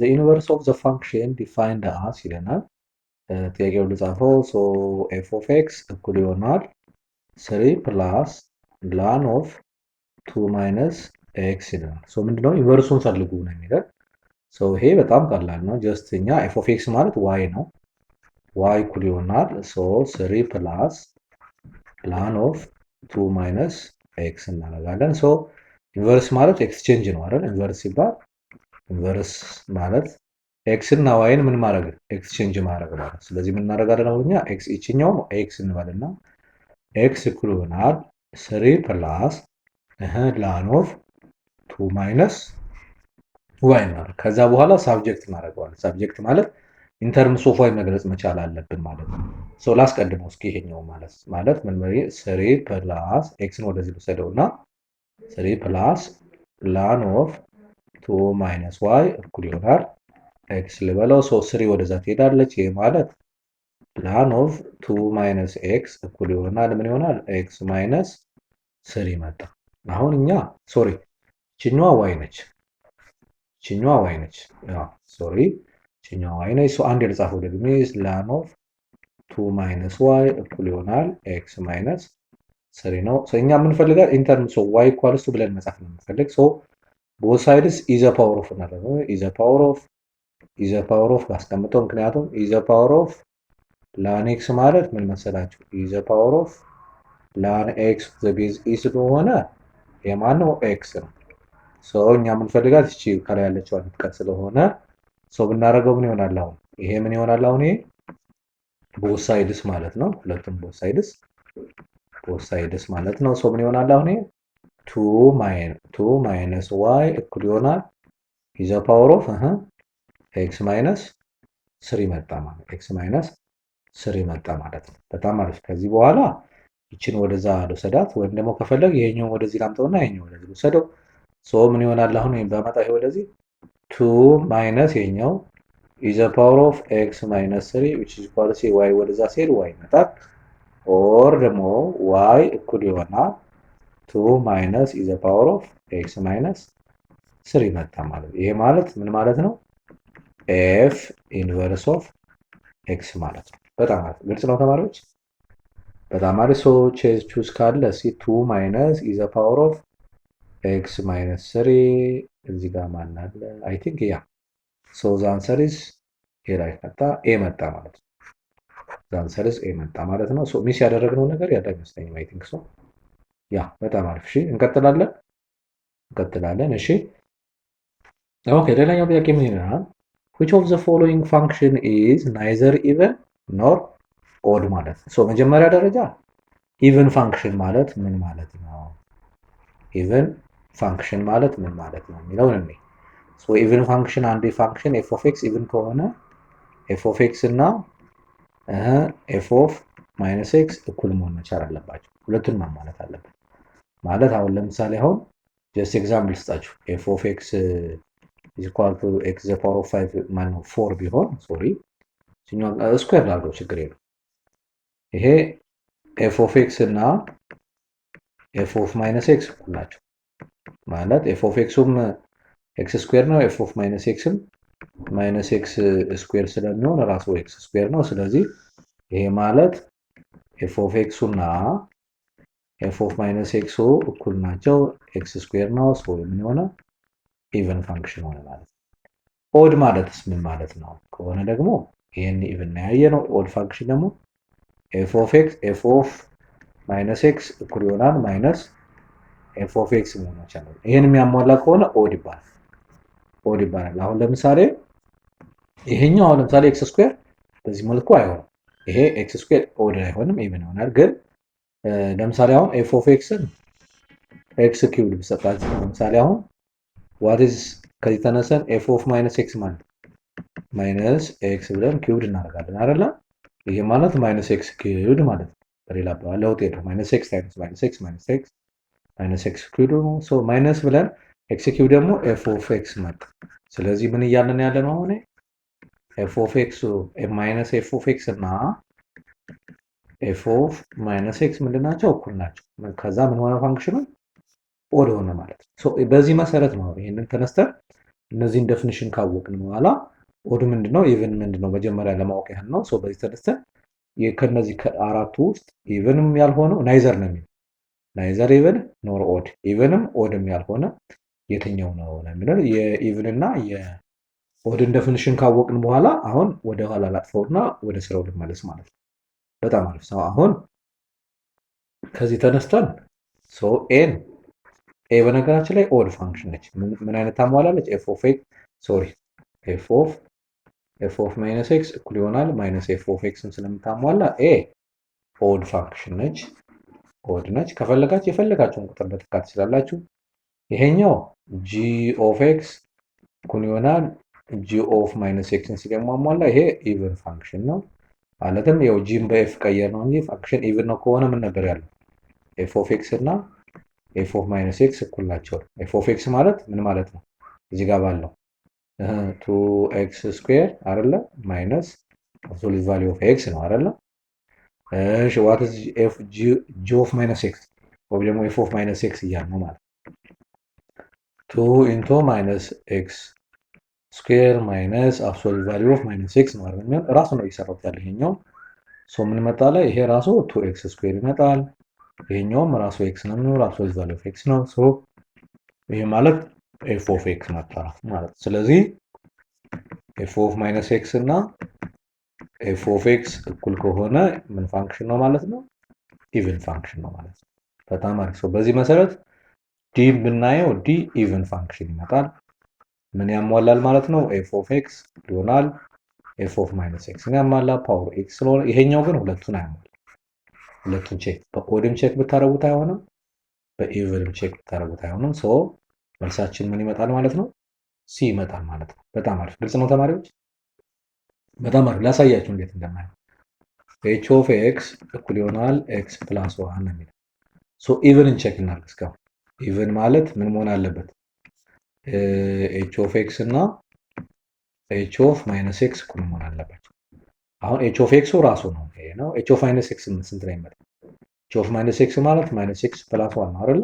the inverse of the function defined as ይለናል። ጥያቄው ልጻፈው። ሶ ኤፍ ኦፍ ኤክስ እኩል ይሆናል 3 ፕላስ ላን ኦፍ 2 ማይነስ ኤክስ ይለናል። ሶ ምንድነው ኢንቨርሱን ፈልጉ ነው የሚለን። ሶ ይሄ በጣም ቀላል ነው። ጀስት እኛ ኤፍ ኦፍ ኤክስ ማለት ዋይ ነው። ዋይ እኩል ይሆናል ሶ 3 ፕላስ ላን ኦፍ 2 ማይነስ ኤክስ እናደርጋለን። ሶ ኢንቨርስ ማለት ኤክስቼንጅ ነው አይደል? ኢንቨርስ ሲባል ኢንቨርስ ማለት ኤክስ እና ዋይን ምን ማድረግ ኤክስቼንጅ ማድረግ ማለት። ስለዚህ ምን እናደርጋለን አሁን እኛ ኤክስ ይችኛው ኤክስ እንበልና ኤክስ እኩል ይሆናል 3 ፕላስ ላን ኦፍ 2 ማይነስ ዋይ እናደርግ። ከዛ በኋላ ሳብጀክት እናደርገዋለን። ሳብጀክት ማለት ኢንተርምስ ኦፍ ዋይ መግለጽ መቻል አለብን ማለት ነው። ሶ ላስቀድመው እስኪ ይሄኛው ማለት ምን ማለት 3 ፕላስ ኤክስን ወደዚህ ልውሰደውና 3 ፕላስ ላን ኦፍ 2 ማይነስ ዋይ እኩል ይሆናል ኤክስ ልበለው። ሶ 3 ወደዛ ትሄዳለች። ይሄ ማለት ላን ኦፍ 2 ማይነስ ኤክስ እኩል ይሆናል ምን ይሆናል? ኤክስ ማይነስ 3 መጣ። አሁን እኛ ሶሪ ችኛዋ ዋይ ነች። ችኛዋ ዋይ ነች። ሶሪ ችኛዋ ዋይ ነች። ሶ አንድ የልጻፈው ደግሞ ላን ኦፍ 2 ማይነስ ዋይ እኩል ይሆናል ኤክስ ማይነስ 3 ነው። ሶ እኛ የምንፈልጋት ኢንተርም ሶ ዋይ ኢኳልስ ቱ ብለን መጻፍ ነው የምንፈልግ። ሶ ቦት ሳይድስ ኢዘ ፓወር ኦፍ እናደርገው። ኢዘ ፓወር ኦፍ ባስቀምጠው፣ ምክንያቱም ኢዘ ፓወር ኦፍ ላን ኤክስ ማለት ምን መሰላችሁ? ኢዘ ፓወር ኦፍ ላን ኤክስ ዘ ቤዝ ኢ ስለሆነ የማን ነው? ኤክስ ነው። ሶ እኛ የምንፈልጋት እቺ ከላይ ያለችው አንጥቀት ስለሆነ ሶ ብናደርገው ምን ይሆናል? አሁን ይሄ ምን ይሆናል? አሁን ይሄ ቦት ሳይድስ ማለት ነው። ሁለቱም ቦት ሳይድስ ማለት ነው። ሶ ምን ይሆናል? አሁን ይሄ 2 ማይነስ ዋይ እኩል ይሆናል ኢዘ ፓወር ኦፍ ኤክስ ማይነስ 3 መጣ ማለት ኤክስ ማይነስ 3 መጣ ማለት ነው። በጣም አሪፍ። ከዚህ በኋላ ይችን ወደዛ ልውሰዳት፣ ወይም ደግሞ ከፈለግ ይሄኛው ወደዚህ ላምጠውና ይሄኛው ወደዚህ ልውሰደው። ሶ ምን ይሆናል? አሁን በመጣ ይሄ ወደዚህ 2 ማይነስ ይሄኛው ኢዘ ፓወር ኦፍ ኤክስ ማይነስ 3 which is equal to y ወደዛ ሲሄድ y ይመጣል። ኦር ደግሞ y እኩል ይሆናል 2 ማይነስ ኢዘ ፓወር ኦፍ ኤክስ ማይነስ 3 መጣ ማለት። ይሄ ማለት ምን ማለት ነው? ኤፍ ኢንቨርስ ኦፍ ኤክስ ማለት ነው። በጣም አሪፍ ግልጽ ነው ተማሪዎች። በጣም አሪፍ። ሶ ቹዝ ካለ እስኪ 2 ማይነስ ኢዘ ፓወር ኦፍ ኤክስ ማይነስ 3 እዚህ ጋር ማን አለ? አይ ቲንክ ያ ሶ ዘ አንሰር ኢዝ ኤ ላይ መጣ ኤ መጣ ማለት ነው። ዘ አንሰር ኢዝ ኤ መጣ ማለት ነው። ሶ ሚስ ያደረግነው ነገር ያለ አይመስለኝም። አይ ቲንክ ሶ ያ በጣም አሪፍ። እሺ እንቀጥላለን። እሺ ኦኬ። ሌላኛው ጥያቄ ምን ይላል? which of the following function is neither even nor odd ማለት ነው። ሶ መጀመሪያ ደረጃ ኢቨን ፋንክሽን ማለት ምን ማለት ነው? ኢቨን ፋንክሽን ማለት ምን ማለት ነው የሚለውን እንዴ። ሶ ኢቨን ፋንክሽን አንድ ፋንክሽን ኤፍ ኦፍ ኤክስ ኢቨን ከሆነ ኤፍ ኦፍ ኤክስ እና ኤፍ ኦፍ ማይነስ ኤክስ እኩል መሆን መቻል አለባቸው። ሁለቱን ማሟላት አለበት ማለት። አሁን ለምሳሌ አሁን ጀስት ኤግዛምፕል ልስጣችሁ። ኤፍ ኦፍ ኤክስ is equal to x the power of 5 ማነው 4 ቢሆን ሶሪ ስኩዌር ላድርገው ችግር የለም። ይሄ ኤፍ ኦፍ ኤክስ እና ኤፍ ኦፍ ማይነስ ኤክስ እኩል ናቸው ማለት ኤፍ ኦፍ ኤክሱም ኤክስ ስኩዌር ነው፣ ኤፍ ኦፍ ማይነስ ኤክስም ማይነስ ኤክስ ስኩዌር ስለሚሆን ራሱ ኤክስ ስኩዌር ነው። ስለዚህ ይሄ ማለት ኤፍ ኦፍ ኤክሱ እና ኤፍ ኦፍ ማይነስ ኤክሱ እኩል ናቸው፣ ኤክስ ስኩዌር ነው። ሶ ምን ሆነ? ኢቨን ፋንክሽን ሆነ ማለት ነው። ኦድ ማለትስ ምን ማለት ነው ከሆነ ደግሞ ይሄን ኢቨን ያየ ነው። ኦድ ፋንክሽን ደግሞ ኤፍ ኦፍ ኤክስ ኤፍ ኦፍ ማይነስ ኤክስ እኩል ይሆናል ማይነስ ኤፍ ኦፍ ኤክስ መሆን ይችላል። ይሄን የሚያሟላ ከሆነ ኦድ ይባላል። አሁን ለምሳሌ ይሄኛው አሁን ለምሳሌ ኤክስ ስኩዌር በዚህ መልኩ አይሆንም። ይሄ ኤክስ ስኩዌር ኦድ አይሆንም፣ ኢቨን ይሆናል። ግን ለምሳሌ አሁን ኤፍ ኦፍ ኤክስን ኤክስ ኪዩብ ብሰጣችሁ ለምሳሌ አሁን what is ከዚህ ተነሰን ኤፍ ኦፍ ማይነስ ኤክስ ማለት ማይነስ ኤክስ ብለን ኪዩብድ እናደርጋለን አይደለ? ይሄ ማለት ማይነስ ኤክስ ኪዩብድ ማለት ነው። በሌላ አባባል ለውጤት ነው። ማይነስ ኤክስ ታይምስ ማይነስ ኤክስ ማይነስ ኤክስ ኪዩብድ ነው። ሶ ማይነስ ብለን ኤክስ ኪዩብ ደግሞ ኤፍ ኦፍ ኤክስ መጣ። ስለዚህ ምን እያለን ያለ ነው አሁን? ኤፍ ኦፍ ኤክስ ማይነስ ኤፍ ኦፍ ኤክስ እና ኤፍ ኦፍ ማይነስ ኤክስ ምንድን ናቸው? እኩል ናቸው። ከዛ ምን ሆነ ፋንክሽኑ ኦድ ሆነ ማለት ነው። በዚህ መሰረት ነው ይሄንን ተነስተን እነዚህን ዴፊኒሽን ካወቅን በኋላ ኦድ ምንድነው ኢቭን ምንድነው መጀመሪያ ለማወቅ ያህል ነው። በዚህ ተነስተን ከነዚህ ከአራቱ ውስጥ ኢቭንም ያልሆነው ናይዘር ነው የሚለው ናይዘር ኢቭን ኖር ኦድ ኢቭንም ኦድም ያልሆነ የትኛው ነው የሚለው የኢቭን እና የኦድን ዴፊኒሽን ካወቅን በኋላ አሁን ወደ ኋላ ላጥፈውና ወደ ስራው ልመለስ ማለት ነው። በጣም አሪፍ ሰው አሁን ከዚህ ተነስተን ኤን ኤ በነገራችን ላይ ኦድ ፋንክሽን ነች። ምን አይነት ታሟላለች? ኤፍ ኦፍ ማይነስ ኤክስ እኩል ይሆናል ማይነስ ኤፍ ኦፍ ኤክስን ስለምታሟላ ኤ ኦድ ፋንክሽን ነች። ኦድ ነች። ከፈለጋችሁ የፈለጋችሁን ቁጥር መተካት ትችላላችሁ። ይሄኛው ጂ ኦፍ ኤክስ እኩል ይሆናል ጂ ኦፍ ማይነስ ኤክስን ስለማሟላ ይሄ ኢቭን ፋንክሽን ነው። ማለትም ያው ጂን በኤፍ ቀየር ነው እንጂ ፋንክሽን ኢቭን ነው ከሆነ ምን ነበር ያለው? ኤፍ ኦፍ ኤክስ እና ኤፍ ኦፍ ማይነስ ኤክስ እኩል ናቸው። ኤፍ ኦፍ ኤክስ ማለት ምን ማለት ነው? እዚህ ጋር ባለው 2x ስኩዌር አይደለ ማይነስ አብሶሉት ቫልዩ ኦፍ ኤክስ ነው አይደለ? እሺ ዋት ኢዝ ኤፍ ጂ ኦፍ ማይነስ ኤክስ ወይ ደግሞ ኤፍ ኦፍ ማይነስ ኤክስ እያልን ነው ማለት 2 ኢንቱ ማይነስ ኤክስ ስኩዌር ማይነስ አብሶሉት ቫልዩ ኦፍ ማይነስ ኤክስ ነው አይደል? ራሱ ነው እየሰራሁት ያለው ይሄኛው። ምን መጣ ላይ ይሄ ራሱ 2x ስኩዌር ይመጣል። ይሄኛውም ራሱ ኤክስ ነው የሚኖር አብሶሉት ቫልዩ ኦፍ ኤክስ ነው። ይሄ ማለት ኤፍ ኦፍ ኤክስ መጣ ማለት። ስለዚህ ኤፍ ኦፍ ማይነስ ኤክስ እና ኤፍ ኦፍ ኤክስ እኩል ከሆነ ምን ፋንክሽን ነው ማለት ነው? ኢቭን ፋንክሽን ነው ማለት ነው። በጣም አሪፍ ሰው። በዚህ መሰረት ዲ ብናየው ዲ ኢቭን ፋንክሽን ይመጣል። ምን ያሟላል ማለት ነው? ኤፍ ኦፍ ኤክስ ይሆናል ኤፍ ኦፍ ማይነስ ኤክስን ያሟላ ፓወር ኤክስ ስለሆነ፣ ይሄኛው ግን ሁለቱን አያሟላ። ሁለቱን ቼክ በኦድም ቼክ ብታረጉት አይሆንም፣ በኢቭንም ቼክ ብታረጉት አይሆንም። መልሳችን ምን ይመጣል ማለት ነው? ሲ ይመጣል ማለት ነው። በጣም አሪፍ ግልጽ ነው ተማሪዎች። በጣም አሪፍ ላሳያችሁ እንዴት እንደማየው። ኤች ኦፍ ኤክስ እኩል ይሆናል ኤክስ ፕላስ ዋን ነው የሚለው። ኢቭንን ቼክ እናድርግ እስካሁን። ኢቭን ማለት ምን መሆን አለበት? ኤች ኦፍ ኤክስ እና ኤች ኦፍ ማይነስ ኤክስ እኩል መሆን አለባቸው። አሁን ኤች ኦፍ ኤክሱ ራሱ ነው ይሄ ነው። ኤች ኦፍ ማይነስ ኤክስ ስንት ላይ ይመጣል? ኤች ኦፍ ማይነስ ኤክስ ማለት ማይነስ ኤክስ ፕላስ ዋን ነው አይደል?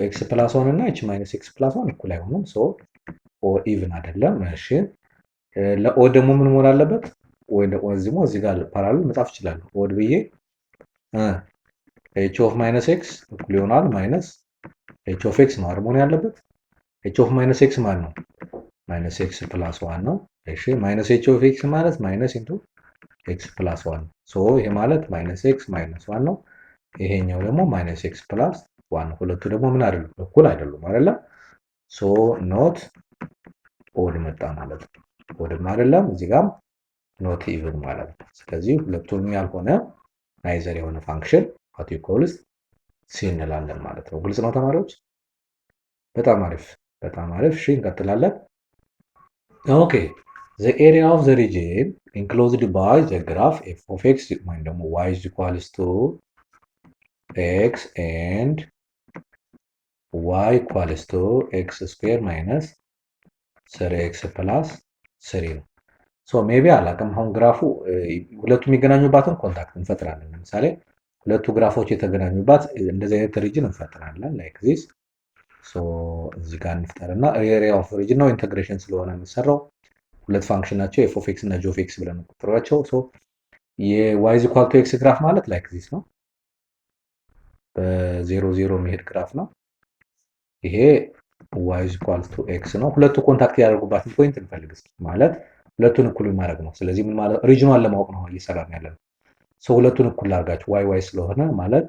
ኤክስ ፕላስ ዋን እና ኤች ማይነስ ኤክስ ፕላስ ዋን እኩል አይሆኑም። ኦ ኢቭን አይደለም። እሺ ለኦ ደግሞ ምን መሆን አለበት? ወይ ደግሞ እዚህ ጋር ፓራሌል መጻፍ ይችላል። ኦድ ብዬ ኤች ኦፍ ማይነስ ኤክስ እኩል ይሆናል ማይነስ ኤች ኦፍ ኤክስ ነው መሆን ያለበት። ኤች ኦፍ ማይነስ ኤክስ ማለት ነው ማይነስ ኤክስ ፕላስ ዋን ነው። እሺ ማይነስ ኤች ኦፍ ኤክስ ማለት ማይነስ ኢንቱ ኤክስ ፕላስ ዋን ይሄ ማለት ማይነስ ኤክስ ማይነስ ዋን ነው። ይሄኛው ደግሞ ማይነስ ኤክስ ፕላስ ዋን። ሁለቱ ደግሞ ምን አይደሉም? እኩል አይደሉም አይደለ? ኖት ኦድ መጣ ማለት ነው። ኦድም አይደለም እዚህ ጋር ኖት ኢቭን ማለት ነው። ስለዚህ ሁለቱም ያልሆነ ናይዘር የሆነ ፋንክሽን ዋት ዩ ኮል ሲ እንላለን ማለት ነው። ግልጽ ነው ተማሪዎች? በጣም አሪፍ በጣም አሪፍ። እሺ እንቀጥላለን። ኦኬ the area of the region enclosed by the graph f of x ወይም ደግሞ y is equals to x and y equals to x square minus 3x plus 3 ነው። ሜቢ አላውቅም። አሁን ግራፉ ሁለቱ የሚገናኙባትን ኮንታክት እንፈጥራለን። ለምሳሌ ሁለቱ ግራፎች የተገናኙባት እንደዚህ አይነት ሪጅን እንፈጥራለን ላይክ ዚስ። እዚህ ጋር እንፍጠርና ኤሪያ ኦፍ ሪጅን ነው ኢንተግሬሽን ስለሆነ የሚሰራው። ሁለት ፋንክሽን ናቸው ኤፍ ኦፍ ኤክስ እና ጂ ኦፍ ኤክስ ብለን እንቆጥራቸው። የዋይ ኢዝ ኢኳል ቱ ኤክስ ግራፍ ማለት ላይክ ዚስ ነው። በዜሮ ዜሮ የሚሄድ ግራፍ ነው። ይሄ ዋይ ኢዝ ኢኳል ቱ ኤክስ ነው። ሁለቱ ኮንታክት ያደርጉባትን ፖይንት እንፈልግ ማለት ሁለቱን እኩል ማድረግ ነው። ስለዚህ ምን ማለት ሪጅኗን ለማወቅ ነው እየሰራን ያለነው። ሁለቱን እኩል አድርጋችሁ ዋይ ዋይ ስለሆነ ማለት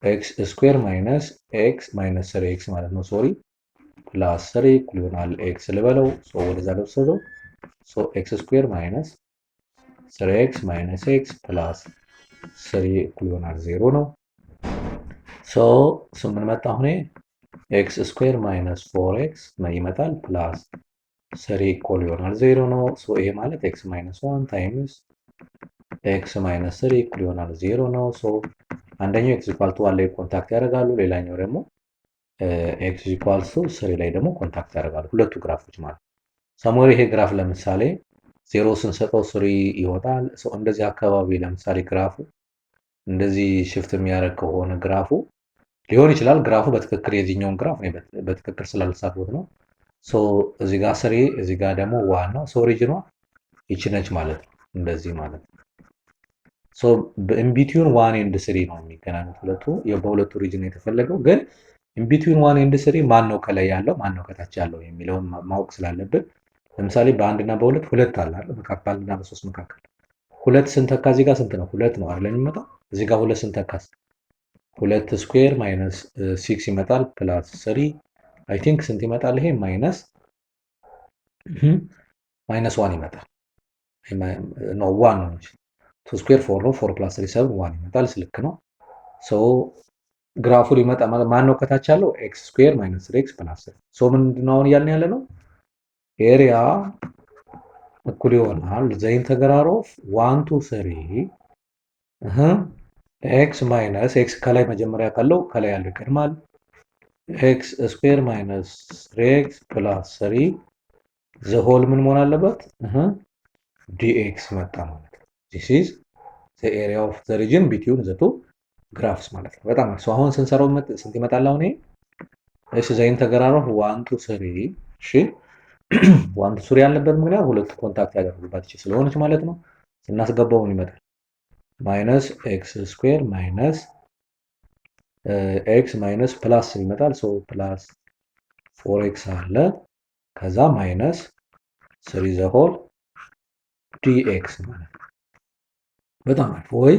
ኤክስ ስኩዌር ማይነስ ኤክስ ማይነስ 3 ኤክስ ማለት ነው። ሶሪ ፕላስ 3 እኩል ይሆናል ኤክስ ልበለው። ወደዛ ልወስደው። ኤክስ ስኩዌር ማይነስ 3 ኤክስ ማይነስ ኤክስ ፕላስ 3 እኩል ይሆናል 0 ነው። ምን መጣ አሁን? ኤክስ ስኩዌር ማይነስ 4 ኤክስ ይመጣል ፕላስ 3 እኩል ይሆናል 0 ነው። ይሄ ማለት ኤክስ ማይነስ 1 ታይምስ ኤክስ ማይነስ 3 እኩል ይሆናል 0 ነው። አንደኛው ኤክስ ኢኳል ቱ 1 ላይ ኮንታክት ያደርጋሉ። ሌላኛው ደግሞ ኤክስ ኢኳል ቱ 3 ላይ ደግሞ ኮንታክት ያደርጋሉ። ሁለቱ ግራፎች ማለት ሰሞኑን ይሄ ግራፍ ለምሳሌ 0 ስንሰጠው 3 ይወጣል። እንደዚህ አካባቢ ለምሳሌ ግራፉ እንደዚህ ሽፍት የሚያደርግ ከሆነ ግራፉ ሊሆን ይችላል። ግራፉ በትክክል የዚህኛውን ግራፍ በትክክል ስላልሳሉት ነው። ሶ እዚህ ጋር ስሪ እዚህ ጋር ደግሞ ዋን ነው። ሶ ኦሪጂኗ ይቺ ነች ማለት ነው። እንደዚህ ማለት ነው። ሶ ኢንቢትዊን ዋን ኤንድ ስሪ ነው የሚገናኙት ሁለቱ። በሁለቱ ሪጅን የተፈለገው ግን ኢንቢትዊን ዋን ኤንድ ስሪ ማን ነው ከላይ ያለው ማን ነው ከታች ያለው የሚለውን ማወቅ ስላለብን፣ ለምሳሌ በአንድና በሁለት ሁለት አለ አይደል? በአንድና በሶስት መካከል ሁለት ስንተካ እዚህ ጋር ስንት ነው? ሁለት ነው አይደል የሚመጣው? እዚህ ጋር ሁለት ስንተካስ ሁለት ስኩዌር ማይነስ ሲክስ ይመጣል ፕላስ ስሪ አይ ቲንክ ስንት ይመጣል? ይሄ ማይነስ ዋን ይመጣል። ኖ ዋን ነው እንጂ ቱ ስኩዌር ፎር ነው። ፎር ፕላስ ስሪ ሰብን ዋን ይመጣል። ልክ ነው። ሶ ግራፉ ሊመጣ ማን ነው ከታች ያለው? ኤክስ ስኩዌር ማይነስ ስሪ ኤክስ ፕላስ ስሪ። ሶ ምንድን ነው አሁን እያልን ያለ ነው? ኤሪያ እኩል ይሆናል ዘ ኢንተግራል ኦፍ ዋን ቱ ስሪ ኤክስ ማይነስ ኤክስ ከላይ መጀመሪያ ካለው ከላይ ያለው ይቀድማል። ኤክስ ስኩዌር ማይነስ ስሪ ኤክስ ፕላስ ስሪ ዘ ሆል ምን መሆን አለበት? ዲኤክስ መጣ ማለት ነው። ዚስ ኢዝ ዘ ኤሪያ ኦፍ ዘ ሪጅን ቢትዊን ዘ ቱ ግራፍስ ማለት ነው። በጣም አሪፍ። አሁን ስንሰራው ስንት ይመጣል? አሁን ይሄ እሺ ዘ ኢንተግራል ኦፍ ዋን ቱ ስሪ እሺ ዋን ቱ ስሪ ያለበት ምክንያት ሁለቱ ኮንታክት ያደርጉባት ይችላል ስለሆነች ማለት ነው። ስናስገባው ምን ይመጣል? ማይነስ ኤክስ ስኩዌር ማይነስ ኤክስ ማይነስ ፕላስ ስሪ ይመጣል። ሶ ፕላስ ፎር ኤክስ አለ ከዛ ማይነስ ስሪ ዘ ሆል ዲኤክስ ማለት ነው። በጣም አሪፍ። ወይ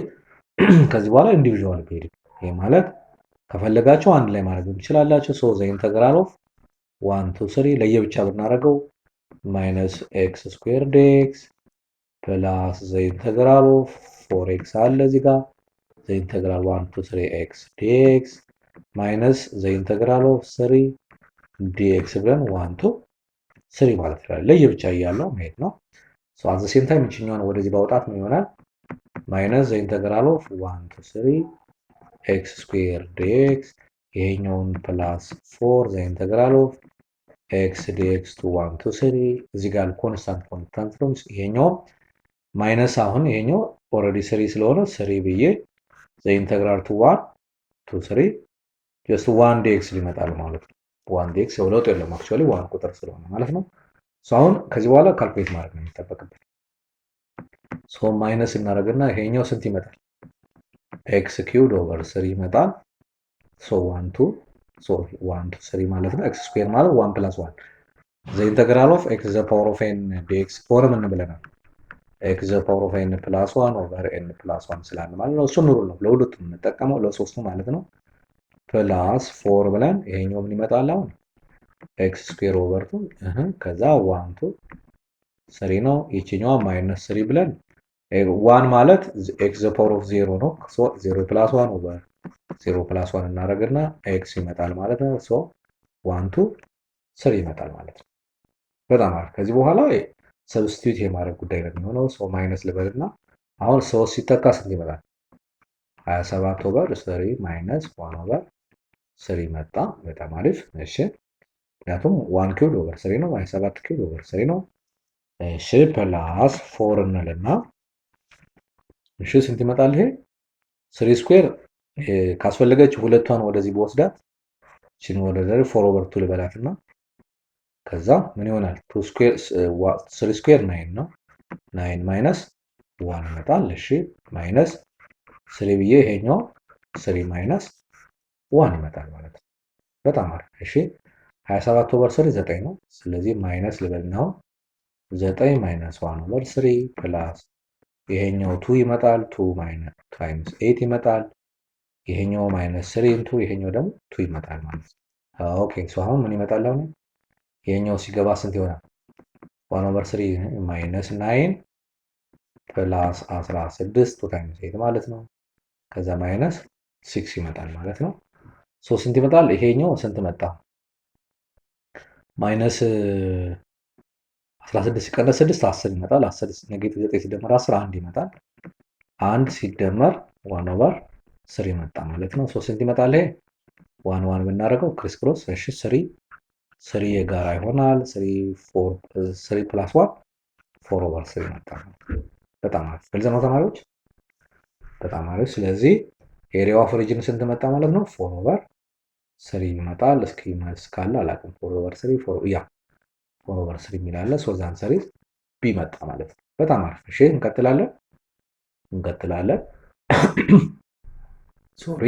ከዚህ በኋላ ኢንዲቪዥዋል ፔሪ ይሄ ማለት ከፈለጋችሁ አንድ ላይ ማድረግ ትችላላችሁ። ሶ ዘ ኢንተግራል ኦፍ ዋን ቱ ስሪ ለየብቻ ብናደርገው ማይነስ ኤክስ ስኩዌር ዲኤክስ ፕላስ ዘ ኢንተግራል ኦፍ ፎር ኤክስ አለ እዚህ ጋር ዘ ኢንተግራል ዋን ቱ ስሪ ኤክስ ዲኤክስ ማይነስ ዘ ኢንተግራል ኦፍ ስሪ ዲኤክስ ብለን ዋን ቱ ስሪ ማለት ይችላል። ለየብቻ እያለው መሄድ ነው። ሶ አት ዘ ሴም ታይም እችኛዋን ወደዚህ ባውጣት ምን ይሆናል? ማይነስ ዘ ኢንተግራል ኦፍ ዋን ቱ ስሪ ኤክስ ስኩዌር ዲኤክስ ይሄኛውን ፕላስ ፎር ዘ ኢንተግራል ኦፍ ኤክስ ዲኤክስ ቱ ዋን ቱ ስሪ እዚህ ጋር ኮንስታንት ነው። ይሄኛው ማይነስ አሁን ይሄኛው ኦልሬዲ ስሪ ስለሆነ ስሪ ብዬ ዘ ኢንተግራል ቱ ዋን ቱ ስሪ ጀስት ዋን ዲኤክስ ሊመጣል ማለት ነው። ዋን ዲኤክስ ለውጥ የለም አክቹዋሊ ዋን ቁጥር ስለሆነ ማለት ነው። ሶ አሁን ከዚህ በኋላ ካልኩሌት ማድረግ ነው የሚጠበቅብን። ሶ ማይነስ እናደርግና ይሄኛው ስንት ይመጣል? ኤክስ ኪውድ ኦቨር ስሪ ይመጣል። ሶ ዋን ቱ ስሪ ማለት ነው። ኤክስ ስኩዌር ማለት ዋን ፕላስ ዋን ዘ ኢንተግራል ኦፍ ኤክስ ዘ ፓወር ኦፍ ኤን ዲኤክስ ከሆነ ምን ብለናል? ኤክስ ዘ ፓወር ኦፍ ኤን ፕላስ ዋን ኦቨር ኤን ፕላስ ዋን ስላለ ማለት ነው። እሱ ኑሩ ነው ለሁለቱም የምንጠቀመው ለሶስቱ ማለት ነው። ፕላስ ፎር ብለን ይሄኛው ምን ይመጣል? አሁን ኤክስ ስኩዌር ኦቨር ቱ ከዛ ዋን ቱ ስሪ ነው። ይችኛዋ ማይነስ ስሪ ብለን ዋን ማለት ኤክስ ዘ ፓወር ኦፍ ዜሮ ነው። ዜሮ ፕላስ ዋን ኦቨር ዜሮ ፕላስ ዋን እናደርግና ኤክስ ይመጣል ማለት ነው። ሶ ዋን ቱ ስሪ ይመጣል ማለት ነው። በጣም አሪፍ። ከዚህ በኋላ ሰብስቲዩት የማድረግ ጉዳይ ነው የሚሆነው። ሶ ማይነስ ልበልና አሁን ሶስት ሲተካ ስንት ይመጣል? 27 ኦቨር ስሪ ማይነስ ዋን ኦቨር ስሪ መጣ። በጣም አሪፍ። እሺ ምክንያቱም ዋን ኪውብ ኦቨር ስሪ ነው። 27 ኪውብ ኦቨር ስሪ ነው። እሺ ፕላስ ፎር እንልና እሺ ስንት ይመጣል? ይሄ ስሪ ስኩዌር ካስፈለገች ሁለቷን ወደዚህ በወስዳት እቺን ወደዚህ ፎር ኦቨር ቱ ልበላትና ከዛ ምን ይሆናል? ቱ ስኩዌር ስሪ ስኩዌር ናይን ነው። ናይን ማይነስ ዋን ይመጣል። እሺ ማይነስ ስሪ ብዬ ይሄኛው ስሪ ማይነስ ዋን ይመጣል ማለት ነው። በጣም አሪፍ። እሺ 27 ኦቨር ስሪ 9 ነው። ስለዚህ ማይነስ ልበልናው 9 ማይነስ 1 ኦቨር 3 ፕላስ ይሄኛው 2 ይመጣል። 2 ማይነስ ታይምስ 8 ይመጣል። ይሄኛው ማይነስ 3 ኢንቱ ይሄኛው ደግሞ 2 ይመጣል ማለት ነው። ኦኬ ሶ አሁን ምን ይመጣል? አሁን ይሄኛው ሲገባ ስንት ይሆናል? 1 ኦቨር 3 ማይነስ 9 ፕላስ 16 2 ታይምስ 8 ማለት ነው። ከዛ ማይነስ 6 ይመጣል ማለት ነው። ሶ ስንት ይመጣል? ይሄኛው ስንት መጣ? ማይነስ 16 ሲቀነስ 6 10 ይመጣል። 10 ኔጌቲቭ 9 ሲደመር 10 1 ይመጣል። 1 ሲደመር 1 ኦቨር 3 መጣ ማለት ነው። ሶ ስንት ይመጣል? ይሄ 1 1 ብናደርገው ክሪስ ክሮስ እሺ 3 የጋራ ይሆናል። 3 ፕላስ 1 4 ኦቨር 3 መጣ። በጣም አሪፍ። ግልጽ ነው ተማሪዎች? በጣም አሪፍ። ስለዚህ ኤሪያ ኦፍ ሪጅን ስንት መጣ ማለት ነው? 4 ኦቨር 3 ይመጣል። እስኪ መልስ ካለ አላውቅም። 4 ኦቨር 3 ያ 4 ኦቨር 3 የሚላለ ሶ ዘ አንሰር ኢዝ ቢ መጣ ማለት ነው። በጣም አሪፍ። እሺ እንቀጥላለን። ሶሪ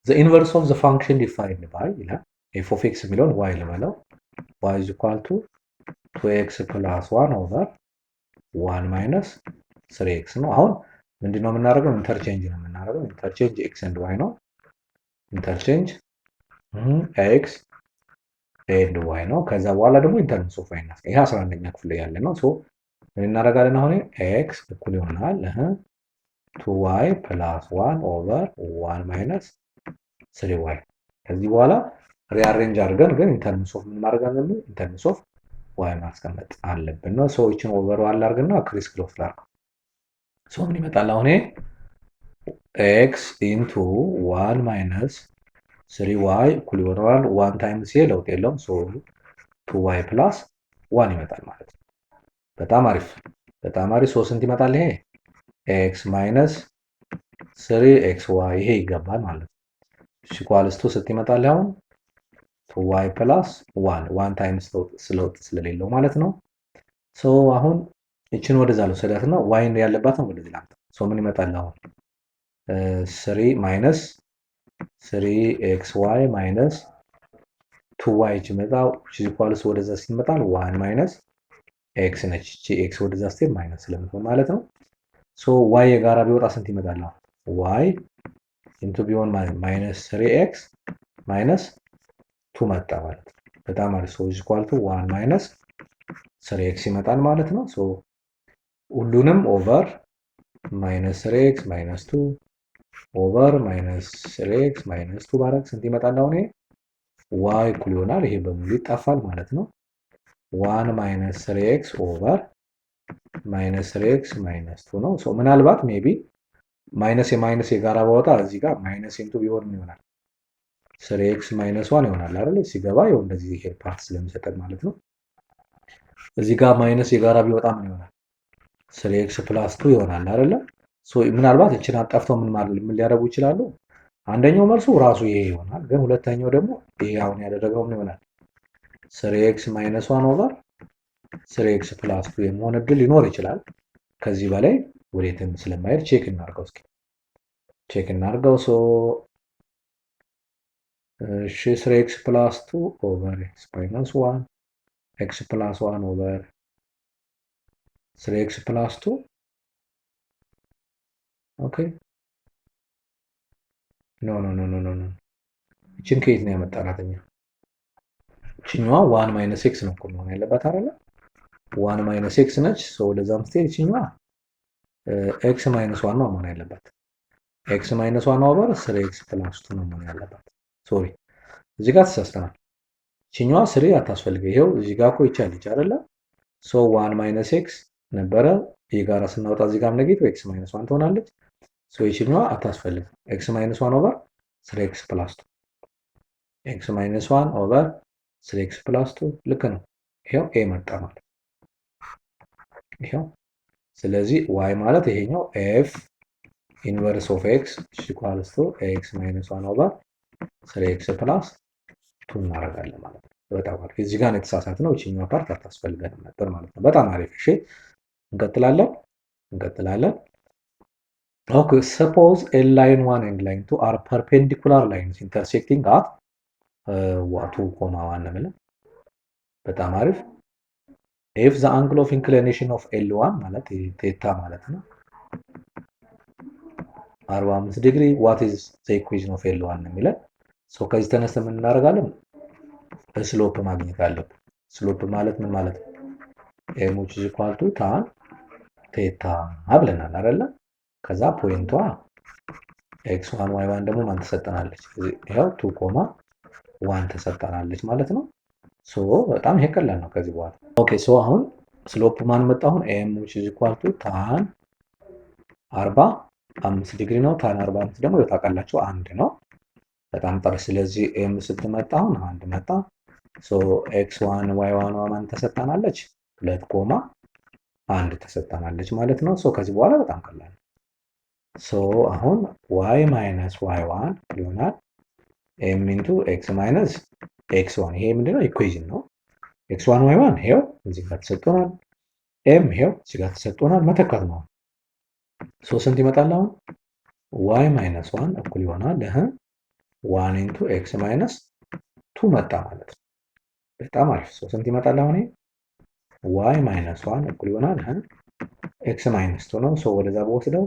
ዘ ኢንቨርስ ኦፍ ዘ ፋንክሽን ዲፋይንድ ባይ ይላል። ኤፍ ኦፍ ኤክስ የሚለውን ዋይ ልበለው። ዋይ ኢዝ ኢኳል ቱ 2ኤክስ ፕላስ 1 ኦቨር 1 ማይነስ 3ኤክስ ነው። አሁን ምንድነው የምናደርገው? ኢንተርቼንጅ ነው የምናደርገው። ኢንተርቼንጅ ኤክስ ኤንድ ዋይ ነው። ኢንተርቼንጅ ኤክስ ኤንድ ዋይ ነው። ከዛ በኋላ ደግሞ ኢንተርምስ ኦፍ ዋይ እናስቀ ይሄ 11ኛ ክፍል ላይ ያለ ነው። ሶ ምን እናደርጋለን? አሁን ኤክስ እኩል ይሆናል 2y ፕላስ 1 ኦቨር 1 ማይነስ 3y። ከዚህ በኋላ ሪአሬንጅ አድርገን ግን ኢንተርምስ ኦፍ ምን ማድረግ አለብን? ኢንተርምስ ኦፍ ዋይ ማስቀመጥ አለብን ነው። ሶ ይችን ኦቨር ዋን ላድርግና ክሪስ ክሮስ ላድርገው። ሶ ምን ይመጣል? አሁን ኤክስ ኢንቱ 1 ማይነስ 3y እኩል ይሆናል 1 ታይምስ ይሄ ለውጥ የለውም። ሶ 2y ፕላስ 1 ይመጣል ማለት ነው። በጣም አሪፍ በጣም አሪፍ። ሶ ስንት ይመጣል? ይሄ ኤክስ ማይነስ 3xy ይሄ ይገባል ማለት ነው። እሺ ኢኳልስ ቱ ስንት ይመጣል? አሁን 2y ፕላስ 1 ታይምስ ለውጥ ስለሌለው ማለት ነው። ሶ አሁን እችን ወደዛ ልውሰዳት እና ዋይን ያለባትን ወደዚህ ላምጣ። ሶ ምን ይመጣል? አሁን 3 ማይነስ 3xy ማይነስ 2y ይመጣው ኢኳልስ ወደዛ ሲመጣል 1 ማይነስ ኤክስ ነች። እቺ ኤክስ ወደዛ ስትሄድ ማይነስ ስለምትሆን ማለት ነው። ሶ ዋይ የጋራ ቢወጣ ስንት ይመጣል? ዋይ ኢንቱ ቢሆን ማይነስ 3x ማይነስ 2 መጣ ማለት ነው። በጣም አሪፍ። ሶ ኢኳል ቱ 1 ማይነስ 3x ይመጣል ማለት ነው። ሶ ሁሉንም ኦቨር ማይነስ 3x ማይነስ 2 ኦቨር ማይነስ 3x ማይነስ 2 ባረግ ስንት ይመጣል? አሁን ዋይ እኩል ይሆናል ይሄ በሙሉ ይጣፋል ማለት ነው። 1 ማይነስ 3x ኦቨር ማይነስ 3x ማይነስ 2 ነው። ሶ ምናልባት ሜቢ ማይነስ የማይነስ የጋራ ባወጣ እዚህ ጋር ማይነስ ኢንቱ ቢሆን ይሆናል 3x ማይነስ 1 ይሆናል አይደል? ሲገባ ይኸው እንደዚህ ይሄ ፓርት ስለሚሰጠን ማለት ነው። እዚህ ጋር ማይነስ የጋራ ቢወጣ ምን ይሆናል? 3x ፕላስ 2 ይሆናል አይደል? ሶ ምናልባት እችን አጣፍተው ምን ሊያደርጉ ይችላሉ? አንደኛው መልሱ ራሱ ይሄ ይሆናል። ግን ሁለተኛው ደግሞ ይሄ አሁን ያደረገው ምን ይሆናል? 3x ማይነስ 1 ኦቨር 3x ፕላስ 2 የመሆን እድል ሊኖር ይችላል። ከዚህ በላይ ወዴትም ስለማይሄድ ቼክ እናድርገው። እስኪ ቼክ እናድርገው። ሶ እሺ 3x ፕላስ 2 ኦቨር x ማይነስ 1 x ፕላስ 1 ኦቨር 3x ፕላስ 2 ኦኬ። ኖ ኖ ኖ ኖ ኖ እቺን ከየት ነው ያመጣናት እኛ? እቺኛዋ 1 ማይነስ x ነው እኮ መሆን ያለባት አይደለ? 1 ማይነስ x ነች። ሶ ለዛም ስትሄድ እቺኛዋ x ማይነስ 1 ነው መሆን ያለባት። x ማይነስ 1 ኦቨር 3x ፕላስ 2 ነው መሆን ያለባት። ሶሪ እዚህ ጋር ተሳስተናል። እቺኛዋ 3 አታስፈልገ። ይሄው እዚህ ጋር እኮ ይቻለች አይደለ? ሶ 1 ማይነስ x ነበረ የጋራ ስናወጣ እዚህ ጋር ኔጌቲቭ x ማይነስ 1 ትሆናለች። ሶ ይቺኛዋ አታስፈልግም። x ማይነስ 1 ኦቨር 3x ፕላስ 2 x ማይነስ 1 ኦቨር 3x ፕላስ 2 ልክ ነው። ይሄው a መጣ ማለት ይሄው። ስለዚህ y ማለት ይሄኛው f ኢንቨርስ ኦፍ x ኢኳልስ ቱ x ማይነስ 1 ኦቨር 3x ፕላስ 2 እናደርጋለን ማለት ነው። በጣም አሪፍ። እዚህ ጋር ነው የተሳሳትነው። እቺኛው ፓርት አታስፈልገንም ነበር ማለት ነው። በጣም አሪፍ። እሺ እንቀጥላለን። ኦኬ ሰፖዝ ኤ ላይን 1 ኤንድ ላይን 2 አር ፐርፔንዲኩላር ላይንስ ኢንተርሴክቲንግ አት 2,1 ነው። በጣም አሪፍ። if the angle of inclination of L1 ማለት ቴታ ማለት ነው 45 ዲግሪ what is the equation of L1 ነው የሚለን። ሶ ከዚህ ተነስተን ምን እናደርጋለን? ስሎፕ ማግኘት አለብን። ስሎፕ ማለት ምን ማለት ነው? m which is equal to tan ቴታ ብለናል አይደለ? ከዛ ፖይንቷ x1 y1 ደግሞ ማን ተሰጠናለች? ይሄው 2,1 ተሰጠናለች ማለት ነው። ሶ በጣም ይሄ ቀላል ነው ከዚህ በኋላ። ኦኬ ሶ አሁን ስሎፕ ማን መጣ? አሁን m which is equal to tan 45 ዲግሪ ነው። tan 45 ደግሞ ታውቃላችሁ 1 ነው። በጣም ጥሩ። ስለዚህ m ስትመጣ አሁን 1 መጣ። ሶ x1 y1 ማን ተሰጠናለች? 2,1 ተሰጠናለች ማለት ነው። ሶ ከዚህ በኋላ በጣም ቀላል ነው። ሶ አሁን y minus y1 ይሆናል m into x minus x1። ይሄ ምንድነው? ኢኩዌሽን ነው። ኤክስ ዋን ዋይ ዋን ይኸው እዚህ ጋር ተሰጥቶናል። ኤም ይኸው እዚህ ጋር ተሰጥቶናል። መተካት ነው። ስንት ይመጣል አሁን? ዋይ ማይነስ ዋን እኩል ይሆናል ዋን ኢንቱ ኤክስ ማይነስ ቱ መጣ ማለት ነው። በጣም አሪፍ። ስንት ይመጣል አሁን? ዋይ ማይነስ ዋን እኩል ይሆናል ኤክስ ማይነስ ቱ ነው። ወደዛ በወስደው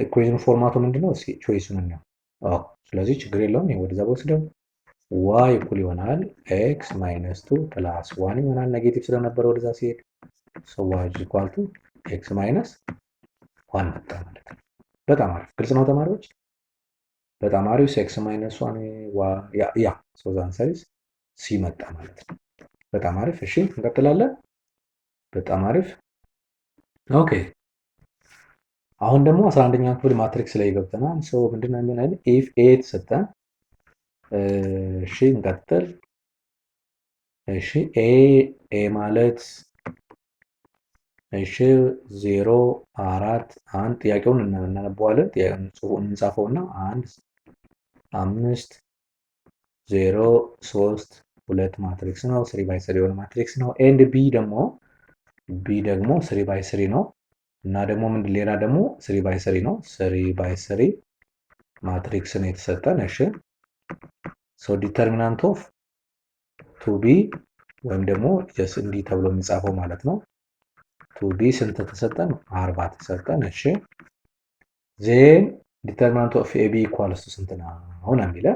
ኢኩዌሽን ፎርማቱ ምንድነው? እስኪ ቾይሱን ነው። ስለዚህ ችግር የለውም። ወደዛ በወስደው ዋይ እኩል ይሆናል ኤክስ ማይነስ ቱ ፕላስ ዋን ይሆናል። ኔጌቲቭ ስለነበረ ወደዛ ሲሄድ ዋይ ኢኳል ቱ ኤክስ ማይነስ ዋን መጣ ማለት ነው። በጣም አሪፍ። ግልጽ ነው ተማሪዎች? በጣም አሪፍ። ኤክስ ማይነስ ዋን ያ ዛን ሳይዝ ሲ መጣ ማለት ነው። በጣም አሪፍ። እሺ እንቀጥላለን። በጣም አሪፍ። ኦኬ አሁን ደግሞ 11ኛ ክፍል ማትሪክስ ላይ ገብተናል። ምንድነው የሚሆነው? ኢፍ ኤ ተሰጠን። እሺ እንቀጥል። እሺ ኤ ማለት እሺ 0 4 1 ጥያቄውን እናነበዋለን። እንጻፈውና 1 5 0 3 2 ማትሪክስ ነው። 3 ባይ 3 የሆነ ማትሪክስ ነው። ኤንድ ቢ ደግሞ 3 ባይ 3 ነው። እና ደግሞ ሌላ ደግሞ 3 ባይ 3 ነው። 3 ባይ 3 ማትሪክስ ነው የተሰጠን። እሺ ዲተርሚናንት ኦፍ ቱ ቢ ወይም ደግሞ ጀስት እንዲህ ተብሎ የሚጻፈው ማለት ነው። ቱ ቢ ስንት ተሰጠን? 40 ተሰጠን። እሺ ዜን ዲተርሚናንት ኦፍ ኤ ቢ ኢኳልስ ስንት ነው አሁን የሚለ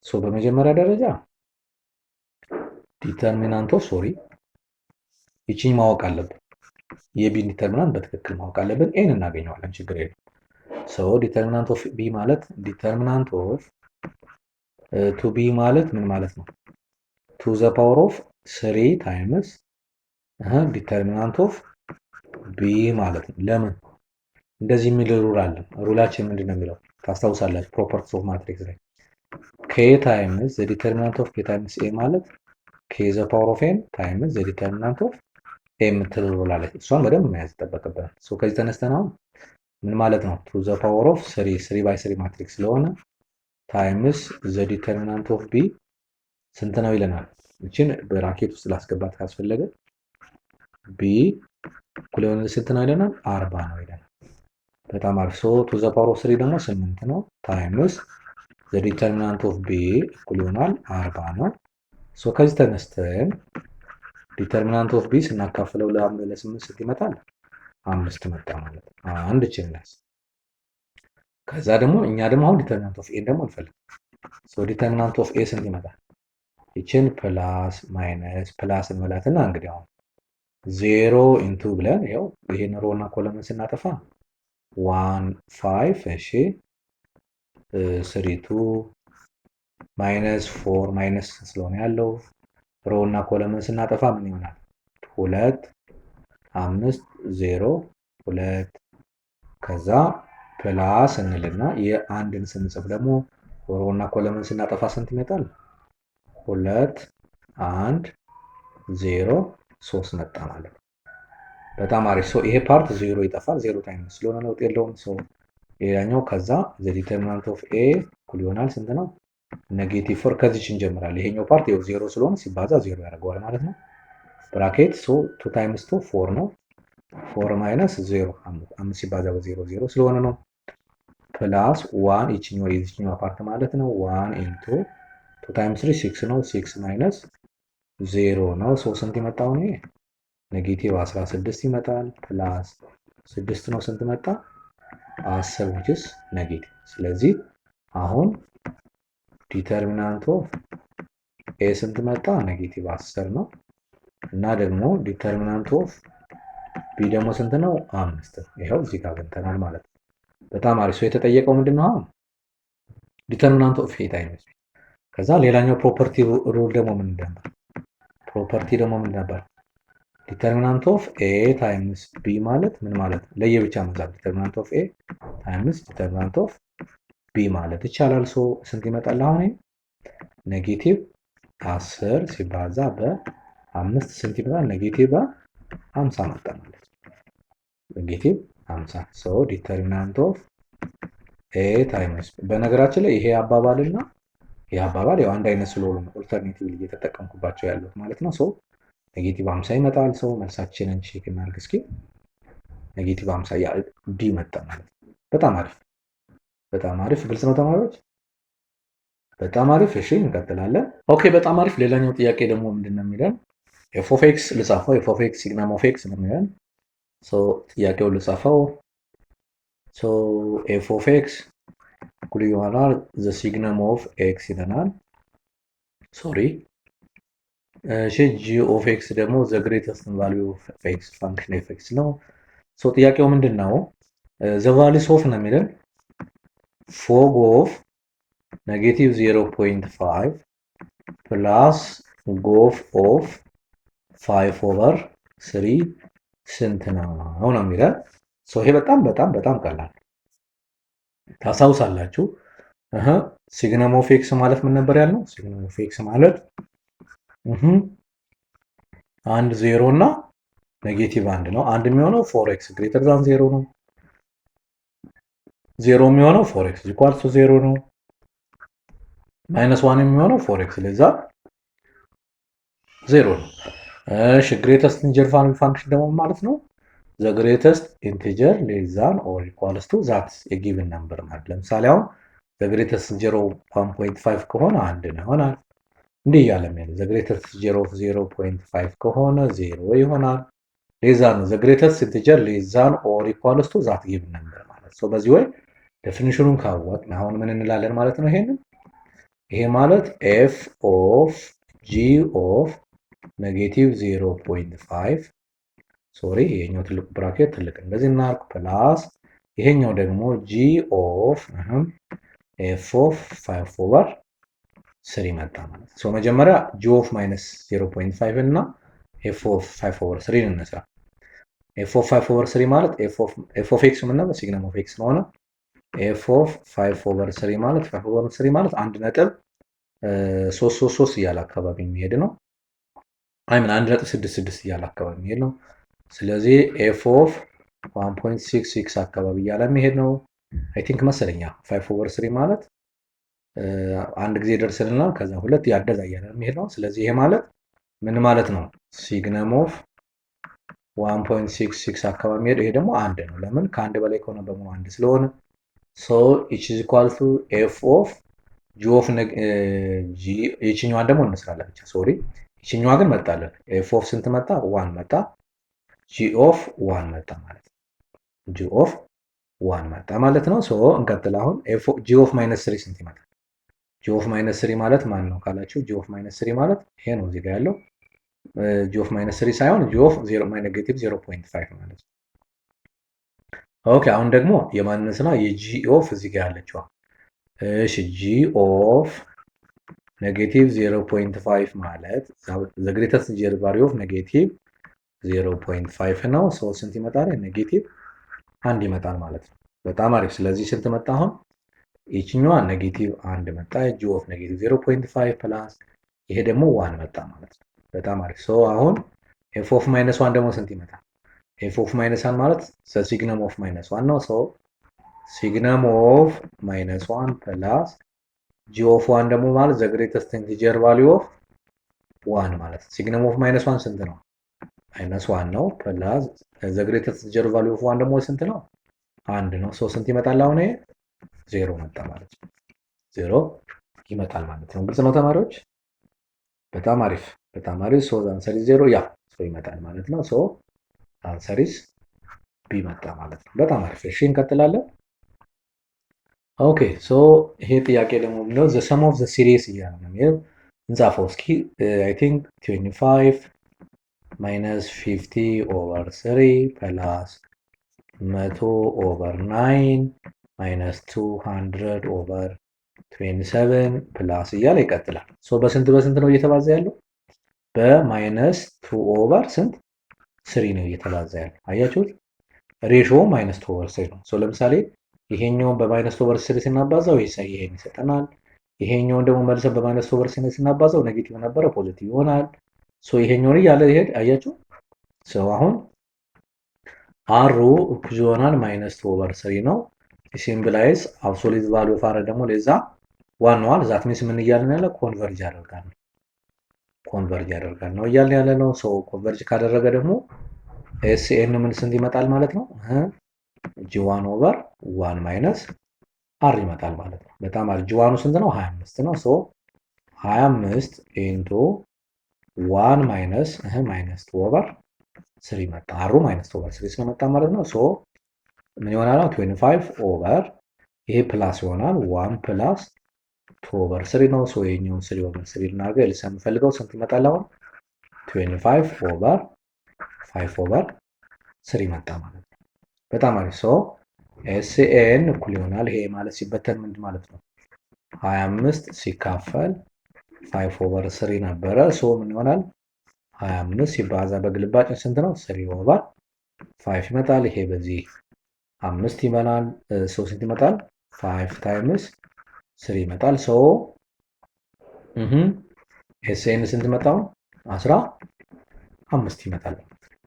በመጀመሪያ ደረጃ ዲተርሚናንት ኦፍ ይቺን ማወቅ አለብን። የቢን ዲተርሚናንት በትክክል ማወቅ አለብን። ኤን እናገኘዋለን፣ ችግር የለም። ዲተርሚናንት ኦፍ ቢ ማለት ዲተርሚናንት ኦፍ ቱ ቢ ማለት ምን ማለት ነው? ቱ ዘ ፓወር ኦፍ 3 ታይምስ ዲተርሚናንት ኦፍ ቢ ማለት ነው። ለምን እንደዚህ የሚል ሩል አለ። ሩላችን ምንድን ነው የሚለው ታስታውሳላችሁ? ፕሮፐርቲስ ኦፍ ማትሪክስ ላይ ኬ ታይምስ ዘ ዲተርሚናንት ኦፍ ኬ ታይምስ ኤ ማለት ኬ ዘ ፓወር ኦፍ ኤን ታይምስ ዘ ዲተርሚናንት ኦፍ ኤ የምትል ሩል አለች። እሷን በደንብ መያዝ ይጠበቅብናል። ከዚህ ተነስተን አሁን ምን ማለት ነው? ቱ ዘ ፓወር ኦፍ 3 ባይ 3 ማትሪክስ ስለሆነ ታይምስ ዘ ዲተርሚናንት ኦፍ ቢ ስንት ነው ይለናል። እችን በራኬት ውስጥ ላስገባት ካስፈለገ ቢ እኩል የሆነ ስንት ነው ይለናል? 40 ነው ይለናል። በጣም አሪፍ። ቱ ዘ ፓወር ኦፍ 3 ደግሞ 8 ነው ታይምስ ዘ ዲተርሚናንት ኦፍ ቢ እኩል ይሆናል 40 ነው። ከዚህ ተነስተን ዲተርሚናንት ኦፍ ቢ ስናካፍለው ለ8 ስንት ይመጣል? 5 መጣ ማለት ነው። አንድ እችን ናስ። ከዛ ደግሞ እኛ ደግሞ አሁን ዲተርሚናንት ኦፍ ኤ ደግሞ እንፈልግ። ዲተርሚናንት ኦፍ ኤ ስንት ይመጣል? ይችን ፕላስ ማይነስ ፕላስ እንመላትና እንግዲህ አሁን 0 ኢንቱ ብለን ይኸው ይሄን ሮ እና ኮለምን ስናጠፋ 1 5 እሺ 3 2 ማይነስ 4 ማይነስ ስለሆነ ያለው ሮ እና ኮለምን ስናጠፋ ምን ይሆናል? 2 5 0 2 ከዛ ፕላስ እንልና የአንድን ስንጽፍ ደግሞ ሮ እና ኮለምን ስናጠፋ ስንት ይመጣል? 2 1 0 3 መጣ ማለት ነው። በጣም አሪፍ። ይሄ ፓርት 0 ይጠፋል። 0 ታይምስ ስለሆነ ለውጥ የለውም። ሌላኛው ከዛ ዘ ዲተርሚናንት ኦፍ ኤ እኩል ይሆናል ስንት ነው? ኔጌቲቭ 4 ከዚች እንጀምራለን። ይሄኛው ፓርት ይኸው 0 ስለሆነ ሲባዛ 0 ያደርገዋል ማለት ነው። ብራኬት 2 ታይምስ 2 4 ነው። 4 ማይነስ 0 5 ሲባዛ በ0 0 ስለሆነ ነው። ፕላስ 1 ይችኛው የዚህኛው ፓርት ማለት ነው። 1 ኢንቱ 2 ታይምስ 3 6 ነው። 6 ማይነስ 0 ነው። ስንት ይመጣው ነው? ኔጌቲቭ 16 ይመጣል። ፕላስ 6 ነው። ስንት መጣ? 10 which is ኔጌቲቭ። ስለዚህ አሁን ዲተርሚናንት ኦፍ ኤ ስንት መጣ? ኔጌቲቭ 10 ነው። እና ደግሞ ዲተርሚናንት ኦፍ ቢ ደግሞ ስንት ነው? 5 ነው። ይኸው እዚህ ጋር አግኝተናል ማለት ነው። በጣም አሪፍ። የተጠየቀው ምንድን ነው? አሁን ዲተርሚናንት ኦፍ ኤ ታይምስ ቢ። ከዛ ሌላኛው ፕሮፐርቲ ሩል ደግሞ ምን ነበር? ፕሮፐርቲ ደግሞ ምን ነበር? ዲተርሚናንት ኦፍ ኤ ታይምስ ቢ ማለት ምን ማለት ነው? ለየብቻ መጻፍ ዲተርሚናንት ኦፍ ኤ ታይምስ ዲተርሚናንት ኦፍ ቢ ማለት ይቻላል። ስንት ይመጣል? አሁን ኔጌቲቭ 10 ሲባዛ በ5 ስንት ይመጣል? ኔጌቲቭ 50 መጣ ማለት ነው። ኔጌቲቭ 50 ዲተርሚናንት ኦፍ ኤ ታይምስ። በነገራችን ላይ ይሄ አባባልና ይህ አባባል ያው አንድ አይነት ስለሆኑ ኦልተርኔቲቭ እየተጠቀምኩባቸው ያሉት ማለት ነው። ሶ ኔጌቲቭ 50 ይመጣል። ሰው መልሳችንን ቼክ እናድርግ እስኪ። ኔጌቲቭ 50 ዲ መጣ ማለት ነው። በጣም አሪፍ በጣም አሪፍ። ግልጽ ነው ተማሪዎች? በጣም አሪፍ። እሺ እንቀጥላለን። ኦኬ በጣም አሪፍ። ሌላኛው ጥያቄ ደግሞ ምንድን ነው የሚለን? ኤፍ ኦፍ ኤክስ ልጻፈው። ኤፍ ኦፍ ኤክስ ሲግነም ኦፍ ኤክስ ነው የሚለን። ጥያቄውን ልጻፈው። ኤፍ ኦፍ ኤክስ እኩል ይሆናል ዘ ሲግነም ኦፍ ኤክስ ይለናል። ሶሪ እሺ ጂ ኦፍ ኤክስ ደግሞ ዘ ግሬተስት ቫልዩ ኦፍ ኤክስ ፋንክሽን ኤፍ ኤክስ ነው። ጥያቄው ምንድን ነው? ዘ ቫሊስ ኦፍ ነው የሚለን ፎግ ኦፍ ኔጌቲቭ 0.5 ፕላስ ጎፍ ኦፍ 5 ኦቨር 3 ስንት ነው ነው የሚለን። ይሄ በጣም በጣም በጣም ቀላል ታስታውሳላችሁ። ሲግነም ኦፍ ኤክስ ማለት ምን ነበር ያልነው? ሲግነም ኦፍ ኤክስ ማለት አንድ ዜሮ እና ኔጌቲቭ አንድ ነው። አንድ የሚሆነው ፎር ኤክስ ግሬተር ዛን ዜሮ ነው። ዜሮ የሚሆነው ፎር ኤክስ ኢኳልስ ቱ ዜሮ ነው። ማይነስ ዋን የሚሆነው ፎር ኤክስ ለዛ ዜሮ ነው። እሺ ግሬተስት ኢንቲጀር ፋንክሽን ደግሞ ማለት ነው ዘ ግሬተስት ኢንቲጀር ሌስ ዛን ኦር ኢኳልስ ቱ ዛት የጊቭን ነምበር ማለት። ለምሳሌ አሁን ዘ ግሬተስት ኢንቲጀር 1.5 ከሆነ አንድ ነው ይሆናል። እንዲህ እያለ ነው። ዘ ግሬተስት ኢንቲጀር ኦፍ 0.5 ከሆነ 0 ይሆናል። ሌስ ዛን ዘ ግሬተስት ኢንቲጀር ሌስ ዛን ኦር ኢኳልስ ቱ ዛት ጊቭን ነምበር ማለት። በዚህ ወይ ዴፊኒሽኑን ካወቅን አሁን ምን እንላለን ማለት ነው? ይሄ ማለት ኤፍ ኦፍ ጂ ኦፍ ኔጌቲቭ 0.5 ሶሪ ይሄኛው ትልቁ ብራኬት ትልቅ እንደዚህ እናርክ ፕላስ ይሄኛው ደግሞ ጂ ኦፍ ኤፍ ኦፍ 5 ኦቨር 3 መጣ ማለት ነው። መጀመሪያ ጂ ኦፍ ማይነስ 0.5 እና ኤፍ ኦፍ 5 ኦቨር 3 እንስራ። ኤፍ ኦፍ 5 ኦቨር 3 ማለት ኤፍ ኦፍ ኤክስ ምን ነው? ሲግነም ኦፍ ኤክስ ነው። ኤፍ ኦፍ 5 ኦቨር 3 ማለት 5 ኦቨር 3 ማለት 1.333 እያለ አካባቢ የሚሄድ ነው። አይ ምን 1.66 እያለ አካባቢ የሚሄድ ነው። ስለዚህ ኤፍ ኦፍ 1.66 አካባቢ እያለ የሚሄድ ነው። አይ ቲንክ መሰለኛ 5 ኦቨር 3 ማለት አንድ ጊዜ ደርሰንናል። ከዛ ሁለት ያደዛ እያለ የሚሄድ ነው። ስለዚህ ይሄ ማለት ምን ማለት ነው? ሲግነም ኦፍ 1.66 አካባቢ የሚሄድ ይሄ ደግሞ አንድ ነው። ለምን ከአንድ በላይ ከሆነ በሙሉ አንድ ስለሆነ ኢች ኢዝ ኢኳል ቱ ኤፍ ኦፍ ጂ ኦፍ ጂ ይችኛዋን ደግሞ እንስራለን ብቻ ሶሪ ይችኛዋ ግን መጣለን። ኤፍ ኦፍ ስንት መጣ? 1 መጣ። ጂ ኦፍ 1 መጣ ማለት ነው። ጂ ኦፍ 1 መጣ ማለት ነው። እንቀጥል። አሁን ጂ ኦፍ ማይነስ 3 ስንት ይመጣል? ጂ ኦፍ ማይነስ 3 ማለት ማን ነው ካላችሁ ጂ ኦፍ ማይነስ 3 ማለት ይሄ ነው እዚህ ጋር ያለው ጂ ኦፍ ማይነስ 3 ሳይሆን ጂ ኦፍ ኔጌቲቭ 0.5 ማለት ነው። ኦኬ አሁን ደግሞ የማንነትና የጂ ኦፍ እዚህ ጋር ያለችው እሺ ጂ ኦፍ ኔጌቲቭ 0.5 ማለት ዘ ግሬተስት ኢንቲጀር ቫልዩ ኦፍ ኔጌቲቭ 0.5 ነው። ስንት ይመጣል? ኔጌቲቭ 1 ይመጣል ማለት ነው። በጣም አሪፍ። ስለዚህ ስንት መጣ? አሁን ይችኛዋ ኔጌቲቭ 1 መጣ። ጂ ኦፍ ኔጌቲቭ 0.5 ፕላስ ይሄ ደግሞ 1 መጣ ማለት ነው። በጣም አሪፍ። አሁን ኤፍ ኦፍ ማይነስ 1 ደግሞ ስንት ይመጣል? ኤፍ ኦፍ ማይነስ 1 ማለት ሲግነም ኦፍ ማይነስ 1 ነው። ሲግነም ኦፍ ማይነስ 1 ፕላስ ጂ ኦፍ 1 ደግሞ ማለት ዘ ግሬተስት ኢንቲጀር ቫልዩ ኦፍ 1 ማለት ነው። ሲግነም ኦፍ ማይነስ 1 ስንት ነው? ማይነስ 1 ነው። ፕላስ ዘ ግሬተስት ኢንቲጀር ቫልዩ ኦፍ 1 ደግሞ ስንት ነው? 1 ነው። ስንት ይመጣል? አሁን ይሄ 0 መጣ ማለት ነው። 0 ይመጣል ማለት ነው። ግልጽ ነው ተማሪዎች? በጣም አሪፍ በጣም አሪፍ። አንሰር 0 ያ ይመጣል ማለት ነው። አንሰር ቢ መጣ ማለት ነው። በጣም አሪፍ። እሺ እንቀጥላለን። ኦኬ ይሄ ጥያቄ ደግሞ ምንድነው? ዘ ሰም ኦፍ ዘ ሲሪስ እያለ ነው የሚለው እንጻፈው እስኪ። አይ ቲንክ 25 ማይነስ 50 ኦቨር 3 ፕላስ 100 ኦቨር 9 ማይነስ 200 ኦቨር 27 ፕላስ እያለ ይቀጥላል። በስንት ነው እየተባዛ ያለው? በማይነስ 2 ኦቨር ስንት 3 ነው እየተባዛ ያለው። አያችሁት? ሬሾ ማይነስ 2 ኦቨር 3 ነው። ለምሳሌ ይሄኛውን በማይነስ 2 ኦቨር 3 ስናባዛው ይሄን ይሰጠናል። ይሄኛውን ደግሞ መልሰን በማይነስ 2 ኦቨር 3 ስናባዛው ኔጌቲቭ ነበረ ፖዚቲቭ ይሆናል። ይሄኛውን እያለ ይሄድ አያችሁ። አሁን አሩ እኩል ይሆናል ማይነስ 2 ኦቨር 3 ነው። ሲምብላይዝ አብሶሉት ቫልዩ ኦፍ አር ደግሞ ለዛ ዋናዋን ዛት ሚንስ ምን እያልን ያለ ኮንቨርጅ ያደርጋል ነው እያልን ያለ ነው። ሶ ኮንቨርጅ ካደረገ ደግሞ ኤስኤን ምን ስንት ይመጣል ማለት ነው? ጂ1 ኦቨር 1 ማይነስ አር ይመጣል ማለት ነው። በጣም አሪፍ። ጂ1ኑ ስንት ነው? 25 ነው። ሶ 25 ኢንቱ 1 ማይነስ 2 ኦቨር 3 መጣ። አሩ ማይነስ 2 ኦቨር 3 ስለመጣ ማለት ነው። ሶ ምን ይሆናል? 25 ኦቨር ይሄ ፕላስ ይሆናል 1 ፕላስ 2 ኦቨር 3 ነው። ሶ የኛውን 3 ኦቨር 3 ልናደርገው ኤልሳ የምፈልገው ስንት ይመጣል? አሁን 25 ኦቨር 5 ኦቨር 3 መጣ ማለት ነው። በጣም አሪፍ። ሶ ኤስኤን እኩል ይሆናል ይሄ ማለት ሲበተን ምንድን ማለት ነው? 25 ሲካፈል 5 ኦቨር 3 ነበረ። ሶ ምን ይሆናል? 25 ሲባዛ በግልባጭ ስንት ነው? 3 ኦቨር 5 ይመጣል። ይሄ በዚህ 5 ይመጣል። ሶ ስንት ይመጣል? 5 ታይምስ 3 ይመጣል። ሶ ኤስኤን ስንት መጣው? 15 ይመጣል።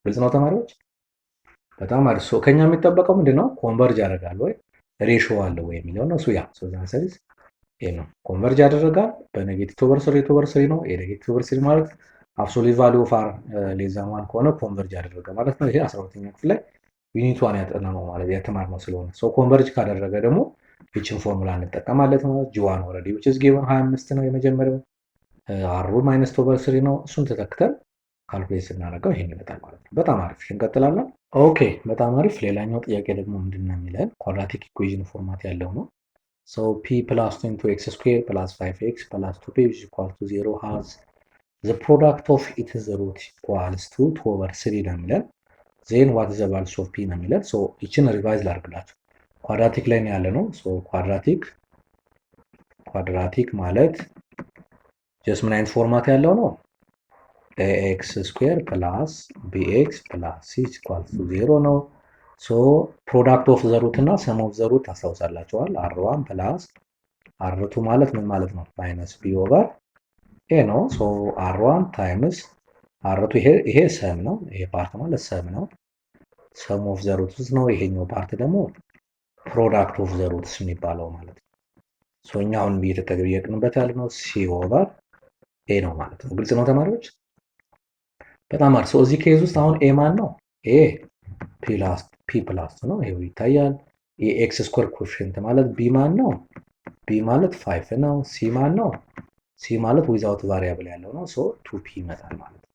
ግልጽ ነው ተማሪዎች? በጣም አሪፍ። ሶ ከኛ የሚጠበቀው ምንድነው? ኮንቨርጅ ያደርጋል ወይ ሬሾ አለ ወይ የሚለው ነው። ሶ ያ ሶ ዛን ሰሪስ ይሄ ነው ኮንቨርጅ ያደርጋል በኔጌቲቭ ኦቨር 3 ኦቨር 3 ነው። የኔጌቲቭ ኦቨር 3 ማለት አብሶሉት ቫልዩ ኦፍ አር ሌስ ዛን 1 ከሆነ ኮንቨርጅ ያደረገ ማለት ነው። ይሄ 12ኛ ክፍል ላይ ዩኒቷን ያጠና ነው ማለት የተማርነው ስለሆነ ሶ ኮንቨርጅ ካደረገ ደግሞ ይችን ፎርሙላ እንጠቀማለን ማለት ጂ1 ኦልሬዲ which is given 25 ነው የመጀመሪያው አሩ ማይነስ ኦቨር 3 ነው። እሱን ተተክተን ካልኩሌት ስናደርገው ይሄን ይመጣል ማለት ነው። በጣም አሪፍ እንቀጥላለን። ኦኬ በጣም አሪፍ። ሌላኛው ጥያቄ ደግሞ ምንድነው የሚለን ኳድራቲክ ኢኩዌሽን ፎርማት ያለው ነው። ሶ p plus 2 into x square plus 5x plus 2p is equal to 0 has the product of its root equals to 2 over 3 ነው የሚለን ዜን what is the value of p ነው የሚለን። ሶ ይችን ሪቫይዝ ላድርግላችሁ። ኳድራቲክ ላይ ነው ያለ ነው። ሶ ኳድራቲክ ማለት ጀስት ምን አይነት ፎርማት ያለው ነው? ax square plus bx plus c equals to 0 ነው። ሶ ፕሮዳክት ኦፍ ዘሩት እና ሰም ኦፍ ዘሩት ታስታውሳላችኋል። r1 ፕላስ r2 ማለት ምን ማለት ነው? ማይነስ b ኦቨር a ነው። ሶ r1 ታይምስ r2 ይሄ ሰም ነው። ይሄ ፓርት ማለት ሰም ነው። ሰም ኦፍ ዘሩትስ ነው። ይሄኛው ፓርት ደግሞ ፕሮዳክት ኦፍ ዘሩትስ የሚባለው ማለት ነው። ሶ እኛ አሁን እየተጠየቅንበት ያለ ነው c ኦቨር a ነው ማለት ነው። ግልጽ ነው ተማሪዎች? በጣም አሪፍ። ሶ እዚህ ኬዝ ውስጥ አሁን a ማን ነው? a ፒ ፕላስ ነው። ይሄው ይታያል። የኤክስ ስኩዌር ኮኤፊሽንት ማለት ቢ ማን ነው? ቢ ማለት 5 ነው። ሲ ማን ነው? ሲ ማለት ዊዛውት ቫሪያብል ያለው ነው። ሶ 2ፒ ይመጣል ማለት ነው።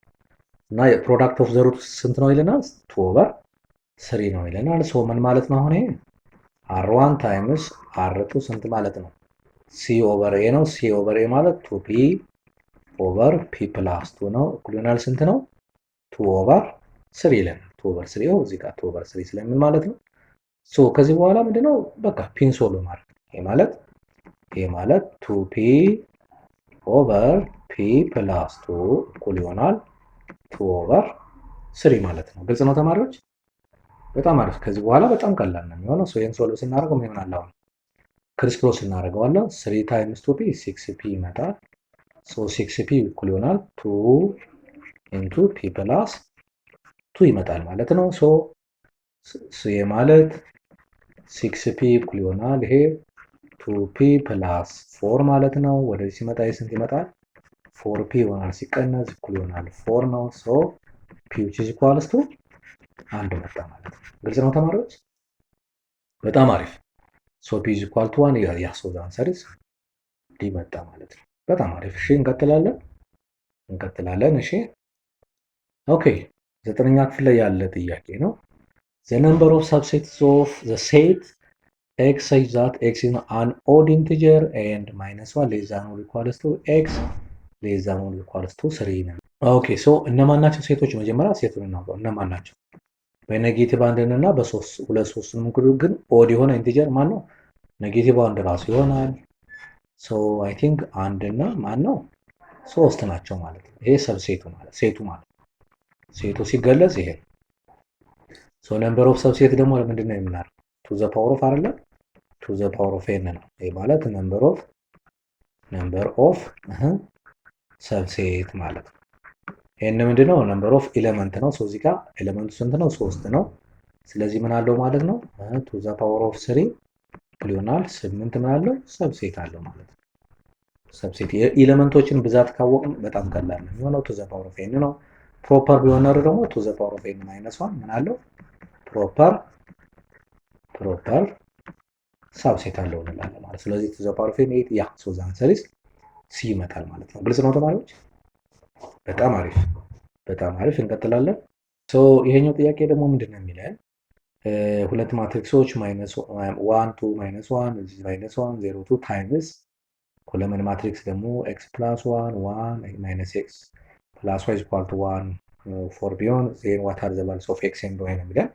እና የፕሮዳክት ኦፍ ዘሩት ስንት ነው ይለናል? 2 ኦቨር 3 ነው ይለናል። ሶ ምን ማለት ነው? አሁን r1 ታይምስ r2 ስንት ማለት ነው? ሲ ኦቨር ኤ ነው። ሲ ኦቨር ኤ ማለት 2ፒ ኦቨር ፒ ፕላስ 2 ነው። እኩል ይሆናል ስንት ነው? 2 ኦቨር 3 ይለናል። 2 ኦቨር 3 ነው። እዚህ ጋር 2 ኦቨር 3 ስለምን ማለት ነው? ሶ ከዚህ በኋላ ምንድነው? በቃ ፒን ሶልቭ ማድረግ። ይሄ ማለት 2ፒ ኦቨር ፒ ፕላስ 2 እኩል ይሆናል 2 ኦቨር 3 ማለት ነው። ግልጽ ነው ተማሪዎች? በጣም አሪፍ። ከዚህ በኋላ በጣም ቀላል ነው የሚሆነው። ሶ ይሄን ሶልቭ ስናደርገው ምን ይሆናል? አሁን ክሪስ ክሮስ እናደርገዋለን። 3 ታይምስ 2ፒ 6ፒ ይመጣል። ሶ 6ፒ እኩል ይሆናል 2 ኢንቱ ፒ ፕላስ 2 ይመጣል ማለት ነው። ሶ ይሄ ማለት 6ፒ እኩል ይሆናል ይሄ 2ፒ ፕላስ 4 ማለት ነው። ወደዚህ ሲመጣ ስንት ይመጣል? 4ፒ ይሆናል ሲቀነስ እኩል ይሆናል 4 ነው። ሶ ፒ which is equals to 1 መጣ ማለት ነው። ግልጽ ነው ተማሪዎች? በጣም አሪፍ። ሶ ፒ is equal to 1 ያ ሶ ዘ አንሰር ኢዝ ዲ መጣ ማለት ነው። በጣም አሪፍ። እሺ እንቀጥላለን። እሺ ኦኬ 9ኛ ክፍል ላይ ያለ ጥያቄ ነው። the number of subsets of the set x such that x is an odd integer and -1 less than or equals to x less than or equals to 3 ነው። ኦኬ ሶ እነማን ናቸው ሴቶች? መጀመሪያ ሴቱን እናውቀው። እነማን ናቸው? በኔጌቲቭ አንድን እና ሁለት ሶስቱንም ግን ኦድ የሆነ ኢንቲጀር ማን ነው? ኔጌቲቭ አንድ ራሱ ይሆናል። ሶ አይ ቲንክ አንድ እና ማን ነው? 3 ናቸው ማለት ነው። ይሄ ሰብሴቱ ማለት ሴቱ ሲገለጽ ይሄ። ሶ ነምበር ኦፍ ሰብሴት ደግሞ ምንድን ነው የምናደርገው? ቱ ዘ ፓወር ኦፍ አይደለ? ቱ ዘ ፓወር ኦፍ ኤን ነው። ይሄ ማለት ነምበር ኦፍ ሰብሴት ማለት ነው። ኤን ምንድነው? ነምበር ኦፍ ኤሌመንት ነው። ሶ እዚህ ጋር ኤሌመንቱ ስንት ነው? 3 ነው። ስለዚህ ምን አለው ማለት ነው? ቱ ዘ ፓወር ኦፍ 3 ይሆናል 8 ምን አለው? ሰብሴት አለው ማለት ነው። ሰብሴት የኤሌመንቶችን ብዛት ካወቅን በጣም ቀላል ነው የሚሆነው። ቱ ዘ ፓወር ኦፍ ኤን ነው። ፕሮፐር ቢሆን ደግሞ ቱ ዘ ፓወር ኦፍ ኤን ማይነስ ዋን ምን አለው ፕሮፐር ሳብሴት አለው እንላለን ማለት። ስለዚህ ቱ ዘ ፓወር ኦፍ ኤን ኤት ያ ሶ ዘ አንሰር ኢዝ ሲ ይመጣል ማለት ነው። ግልጽ ነው ተማሪዎች? በጣም አሪፍ በጣም አሪፍ። እንቀጥላለን። ሶ ይሄኛው ጥያቄ ደግሞ ምንድን ነው የሚለን ሁለት ማትሪክሶች ማይነስ ዋን ቱ ማይነስ ዋን እዚህ ማይነስ ዋን ዜሮ ቱ ታይምስ ኮለመን ማትሪክስ ደግሞ ኤክስ ፕላስ ዋን ዋን ማይነስ ኤክስ ፕላስ ዋይ ኢኳል ቱ ዋን ፎር ቢሆን ዜን ዋት አር ዘ ቫልዩስ ኦፍ ኤክስ ኤንድ ዋይ ነው የሚለን።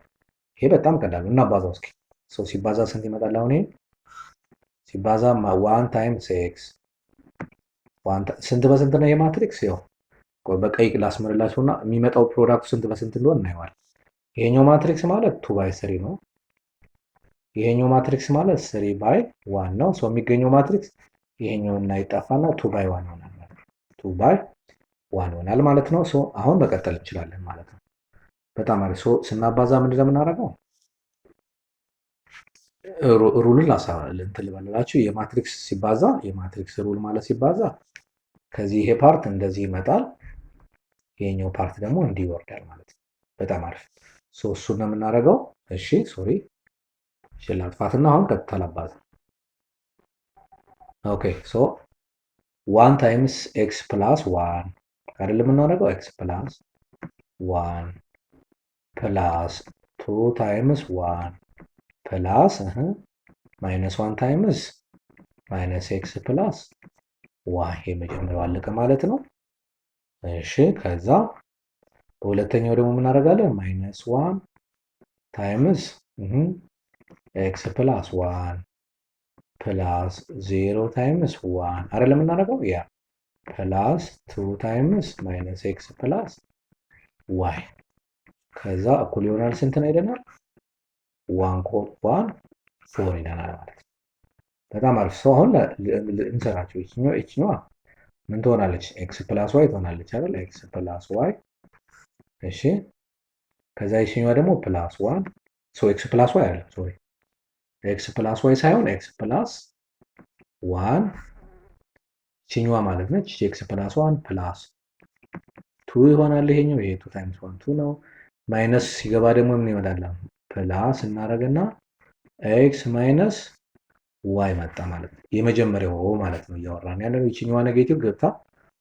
ይሄ በጣም ቀላል ነው። እናባዛው እስኪ። ሶ ሲባዛ ስንት ይመጣል? አሁን ይሄ ሲባዛ ዋን ታይምስ ኤክስ ስንት በስንት ነው የማትሪክስ? ያው በቀይ ላስመርላችሁ እና የሚመጣው ፕሮዳክቱ ስንት በስንት እንደሆነ እናየዋለን። ይሄኛው ማትሪክስ ማለት 2 ባይ 3 ነው። ይሄኛው ማትሪክስ ማለት 3 ባይ 1 ነው። ሰው የሚገኘው ማትሪክስ ይሄኛው እና ይጣፋና 2 ባይ 1 ይሆናል ማለት ነው። 2 ባይ 1 ይሆናል ማለት ነው። ሶ አሁን መቀጠል እንችላለን ማለት ነው። በጣም አሪፍ። ሶ ስናባዛ ምንድነው የምናደርገው? ሩልን እንትን ልበላችሁ። የማትሪክስ ሲባዛ የማትሪክስ ሩል ማለት ሲባዛ ከዚህ ይሄ ፓርት እንደዚህ ይመጣል፣ ይሄኛው ፓርት ደግሞ እንዲህ ይወርዳል ማለት ነው። በጣም አሪፍ። ሶ እሱን ነው የምናደርገው። እሺ ሶሪ ላጥፋትና አሁን ቀጥታ ላባዛ። ኦኬ ሶ 1 ታይምስ ኤክስ ፕላስ 1 አይደለም የምናደርገው ኤክስ ፕላስ 1 ፕላስ 2 ታይምስ 1 ፕላስ ማይነስ 1 ታይምስ ማይነስ ኤክስ ፕላስ ዋይ የመጀመሪያው አለቀ ማለት ነው። እሺ ከዛ በሁለተኛው ደግሞ ምን እናደርጋለን? ማይነስ 1 ታይምስ ኤክስ ፕላስ 1 ፕላስ 0 ታይምስ 1 አይደለም የምናደርገው ያ ፕላስ 2 ታይምስ ማይነስ ኤክስ ፕላስ ዋይ ከዛ እኩል ይሆናል ስንት ነው ይለናል? 1 4 ይለናል ማለት ነው። በጣም አሪፍ። ሰው አሁን እንሰራቸው። ይችኛዋ ምን ትሆናለች? ኤክስ ፕላስ ዋይ ትሆናለች አይደል? ኤክስ ፕላስ ዋይ እሺ። ከዛ ይችኛዋ ደግሞ ፕላስ 1 ሶ ኤክስ ፕላስ ዋይ አይደለም ሶሪ ኤክስ ፕላስ ዋይ ሳይሆን ኤክስ ፕላስ 1 ይችኛዋ ማለት ነች። ኤክስ ፕላስ 1 ፕላስ 2 ይሆናል። ይሄኛው ይሄ 2 ታይምስ 1 2 ነው። ማይነስ ሲገባ ደግሞ ምን ይመጣል? ፕላስ እናደርግና ኤክስ ማይነስ ዋይ መጣ ማለት ነው። የመጀመሪያው ማለት ነው እያወራን ያለው። ይችኛዋ ኔጌቲቭ ገብታ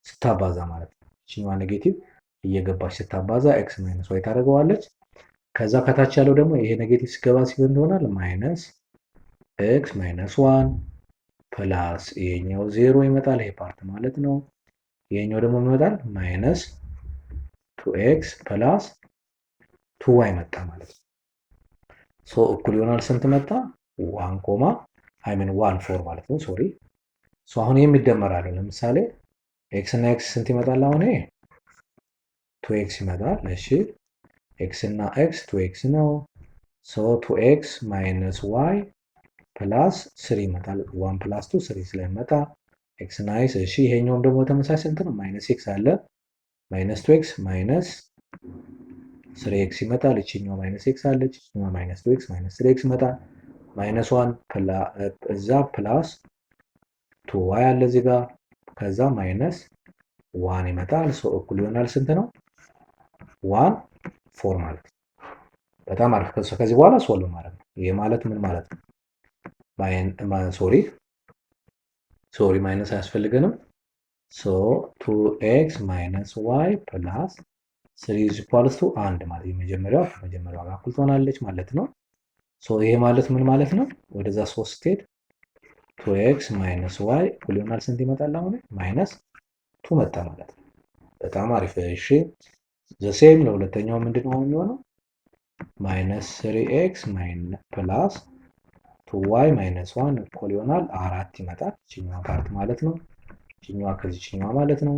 ስታባዛ ማለት ነው። ይችኛዋ ኔጌቲቭ እየገባች ስታባዛ ኤክስ ማይነስ ዋይ ታደርገዋለች። ከዛ ከታች ያለው ደግሞ ይሄ ኔጌቲቭ ሲገባ ሲሆን ይሆናል ማይነስ ኤክስ ማይነስ 1 ፕላስ ይሄኛው 0 ይመጣል ይሄ ፓርት ማለት ነው። ይሄኛው ደግሞ ይመጣል ማይነስ 2x ፕላስ 2y መጣ ማለት ነው። ሶ እኩል ይሆናል ስንት መጣ? 1 ኮማ 1 4 ማለት ነው። ሶሪ ሶ አሁን የሚደመራል። ለምሳሌ ኤክስ እና ኤክስ ስንት ይመጣል? አሁን ይሄ 2x ይመጣል። እሺ ኤክስ እና ኤክስ 2x ነው። ሶ 2x ማይነስ ዋይ ፕላስ 3 ይመጣል። 1 ፕላስ 2 3 ስለሚመጣ ኤክስ ናይስ። እሺ ይሄኛውም ደግሞ ተመሳሳይ ስንት ነው? ማይነስ ኤክስ አለ ማይነስ 2x ማይነስ 3x ይመጣል። ይችኛው ማይነስ ኤክስ አለች። ይችኛው ማይነስ 2x ማይነስ 3x ይመጣል። ማይነስ 1 እዛ ፕላስ 2y አለ እዚህ ጋር ከዛ ማይነስ 1 ይመጣል። ሶ እኩል ይሆናል ስንት ነው? 1 4 ማለት ነው። በጣም አሪፍ። ከዚህ በኋላ ሶልቭ ማለት ነው። ይሄ ማለት ምን ማለት ነው? ሶሪ ማይነስ አያስፈልገንም። ሶ 2x ማይነስ ዋይ ፕላስ 3 ኢዝ ኢኳልስ ቱ 1 ማለት የመጀመሪያው ከመጀመሪያው ጋር እኩል ትሆናለች ማለት ነው። ሶ ይሄ ማለት ምን ማለት ነው? ወደዛ 3 ስትሄድ 2x ማይነስ ዋይ እኩል ይሆናል ስንት ይመጣል? አሁን ማይነስ 2 መጣ ማለት ነው። በጣም አሪፍ። እሺ ዘሴም ለሁለተኛው ምንድነው የሚሆነው? ማይነስ 3x ፕላስ 2y ማይነስ 1 እኩል ይሆናል 4 ይመጣል። ይችኛዋ ፓርት ማለት ነው። ይችኛዋ ከዚህ ይችኛዋ ማለት ነው።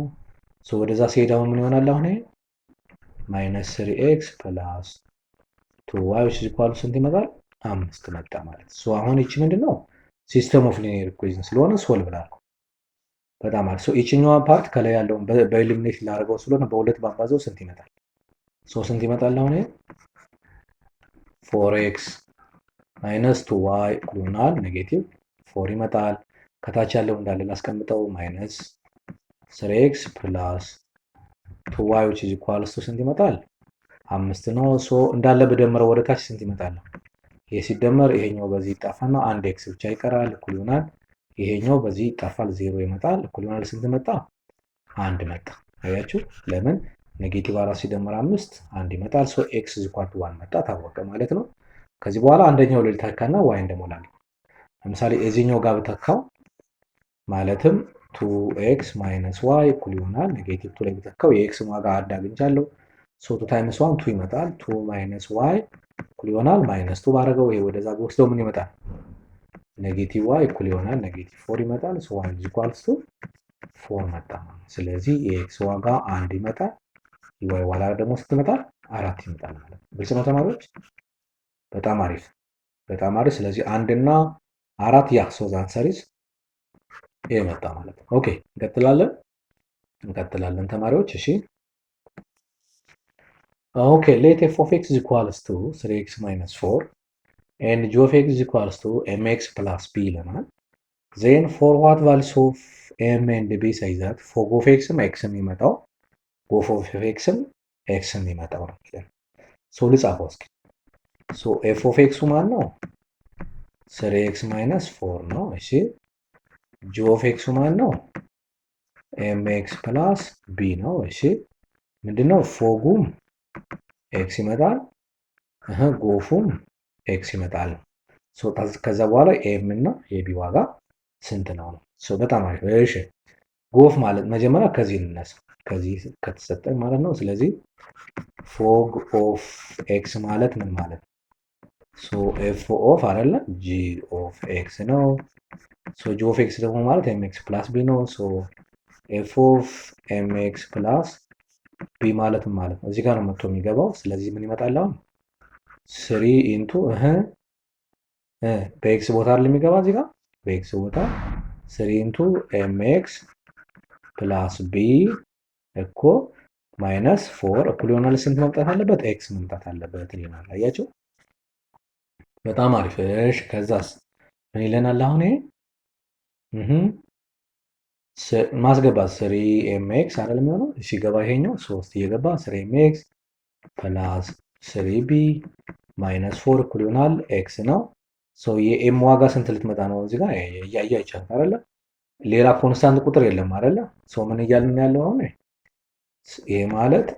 ሶ ወደዛ ሲሄድ አሁን ምን ይሆናል? አሁን ይሄ ማይነስ 3x ፕላስ 2y which is equal ስንት ይመጣል? 5 መጣ ማለት ነው። ሶ አሁን ይቺ ምንድነው? ሲስተም ኦፍ ሊኒየር ኢኩዌሽን ስለሆነ ሶልቭ ላድርገው። በጣም አሪፍ። ሶ ይችኛዋ ፓርት ከላይ ያለውን በኤሊሚኔት ላደርገው ስለሆነ በሁለት ባባዛው ስንት ይመጣል? ሶ ስንት ይመጣል? አሁን ይሄ 4x ማይነስ 2y እኩል ይሆናል ኔጌቲቭ 4 ይመጣል። ከታች ያለው እንዳለ ላስቀምጠው። ማይነስ 3x ፕላስ 2y which is equals to ስንት ይመጣል? 5 ነው። ሶ እንዳለ በደምረው ወደ ታች ስንት ይመጣል? ይሄ ሲደመር ይሄኛው በዚህ ይጣፋና አንድ ኤክስ ብቻ ይቀራል፣ እኩል ይሆናል። ይሄኛው በዚህ ይጣፋል፣ 0 ይመጣል፣ እኩል ይሆናል። ስንት መጣ? 1 መጣ። አያችሁ? ለምን ኔጌቲቭ 4 ሲደመር 5 1 ይመጣል። ሶ ኤክስ ኢዝ ኢኳል ቱ 1 መጣ፣ ታወቀ ማለት ነው። ከዚህ በኋላ አንደኛው ላይ ልተካና ዋይ እንደሞላለን። ለምሳሌ እዚህኛው ጋር ብተካው ማለትም 2x ማይነስ ዋይ እኩል ይሆናል ኔጌቲቭ 2 ላይ ብተካው የኤክስን ዋጋ አንድ አግኝቻለሁ። ሶ 2 ታይምስ 1 2 ይመጣል። 2 ማይነስ ዋይ እኩል ይሆናል ማይነስ 2 ባረገው ይሄ ወደዛ በወስደው ምን ይመጣል? ኔጌቲቭ ዋይ እኩል ይሆናል ኔጌቲቭ 4 ይመጣል። ሶ ዋይ ኢዝ ኢኳልስ ቱ 4 መጣ። ስለዚህ የኤክስ ዋጋ 1 ይመጣል። የዋይ ዋጋ ደግሞ ስትመጣል 4 ይመጣል ማለት ነው። ግልጽ ነው ተማሪዎች? በጣም አሪፍ በጣም አሪፍ። ስለዚህ 1 እና 4 ያ ሶ ዘ አንሰር ኢዝ ይሄ መጣ ማለት ነው። ኦኬ እንቀጥላለን ተማሪዎች። እሺ ኦኬ ሌት ኤፍ ኦፍ ኤክስ ኢዝ ኢኳልስ ቱ 3x ማይነስ 4 ኤንድ ጂ ኦፍ ኤክስ ኢዝ ኢኳልስ ቱ ኤምኤክስ ፕላስ ቢ ይለናል። ዜን ፎር ዋት ቫልዩስ ኦፍ ኤም ኤንድ ቢ ሳይዛት ፎግ ኦፍ ኤክስም ኤክስም ይመጣው ጎፍ ኦፍ ኤክስም ኤክስም ይመጣው ነው ይላል። ሶ ልጻፈው እስኪ። ሶ ኤፍ ኦፍ ኤክሱ ማን ነው? 3x ማይነስ 4 ነው። እሺ ጂ ኦፍ ኤክሱ ማን ነው? ኤምኤክስ ፕላስ ቢ ነው። እሺ ምንድነው? ፎጉም ኤክስ ይመጣል፣ ጎፉም ኤክስ ይመጣል። ከዛ በኋላ ኤም እና የቢ ዋጋ ስንት ነው ነው። በጣም አሪፍ። እሺ ጎፍ ማለት መጀመሪያ ከዚህ እንነሳ፣ ከዚህ ከተሰጠን ማለት ነው። ስለዚህ ፎግ ኦፍ ኤክስ ማለት ምን ማለት ነው? ኤፍ ኦፍ አይደለ ጂ ኦፍ ኤክስ ነው። ጂ ኦፍ ኤክስ ደግሞ ማለት ኤምኤክስ ፕላስ ቢ ነው። ኤፍ ኦፍ ኤምኤክስ ፕላስ ቢ ማለት ማለት ነው። እዚህ ጋር ነው መጥቶ የሚገባው። ስለዚህ ምን ይመጣል አሁን? 3 ኢንቱ በኤክስ ቦታ አይደል የሚገባ እዚህ ጋር በኤክስ ቦታ 3 ኢንቱ ኤምኤክስ ፕላስ ቢ እኮ ማይነስ 4 እኩል ይሆናል ስንት መምጣት አለበት? ኤክስ መምጣት አለበት ይላል። አያችሁ? በጣም አሪፍ። እሺ ከዛስ ምን ይለናል አሁን? ይሄ ማስገባት 3 ኤምኤክስ አይደል የሚሆነው ሲገባ ይሄኛው 3 እየገባ 3 ኤምኤክስ ፕላስ 3 ቢ ማይነስ 4 እኩል ይሆናል ኤክስ ነው። የኤም ዋጋ ስንት ልትመጣ ነው? እዚህ ጋር እያያ ይቻላል አይደለ? ሌላ ኮንስታንት ቁጥር የለም አይደለ? ምን እያልን ያለው አሁን? ይሄ ማለት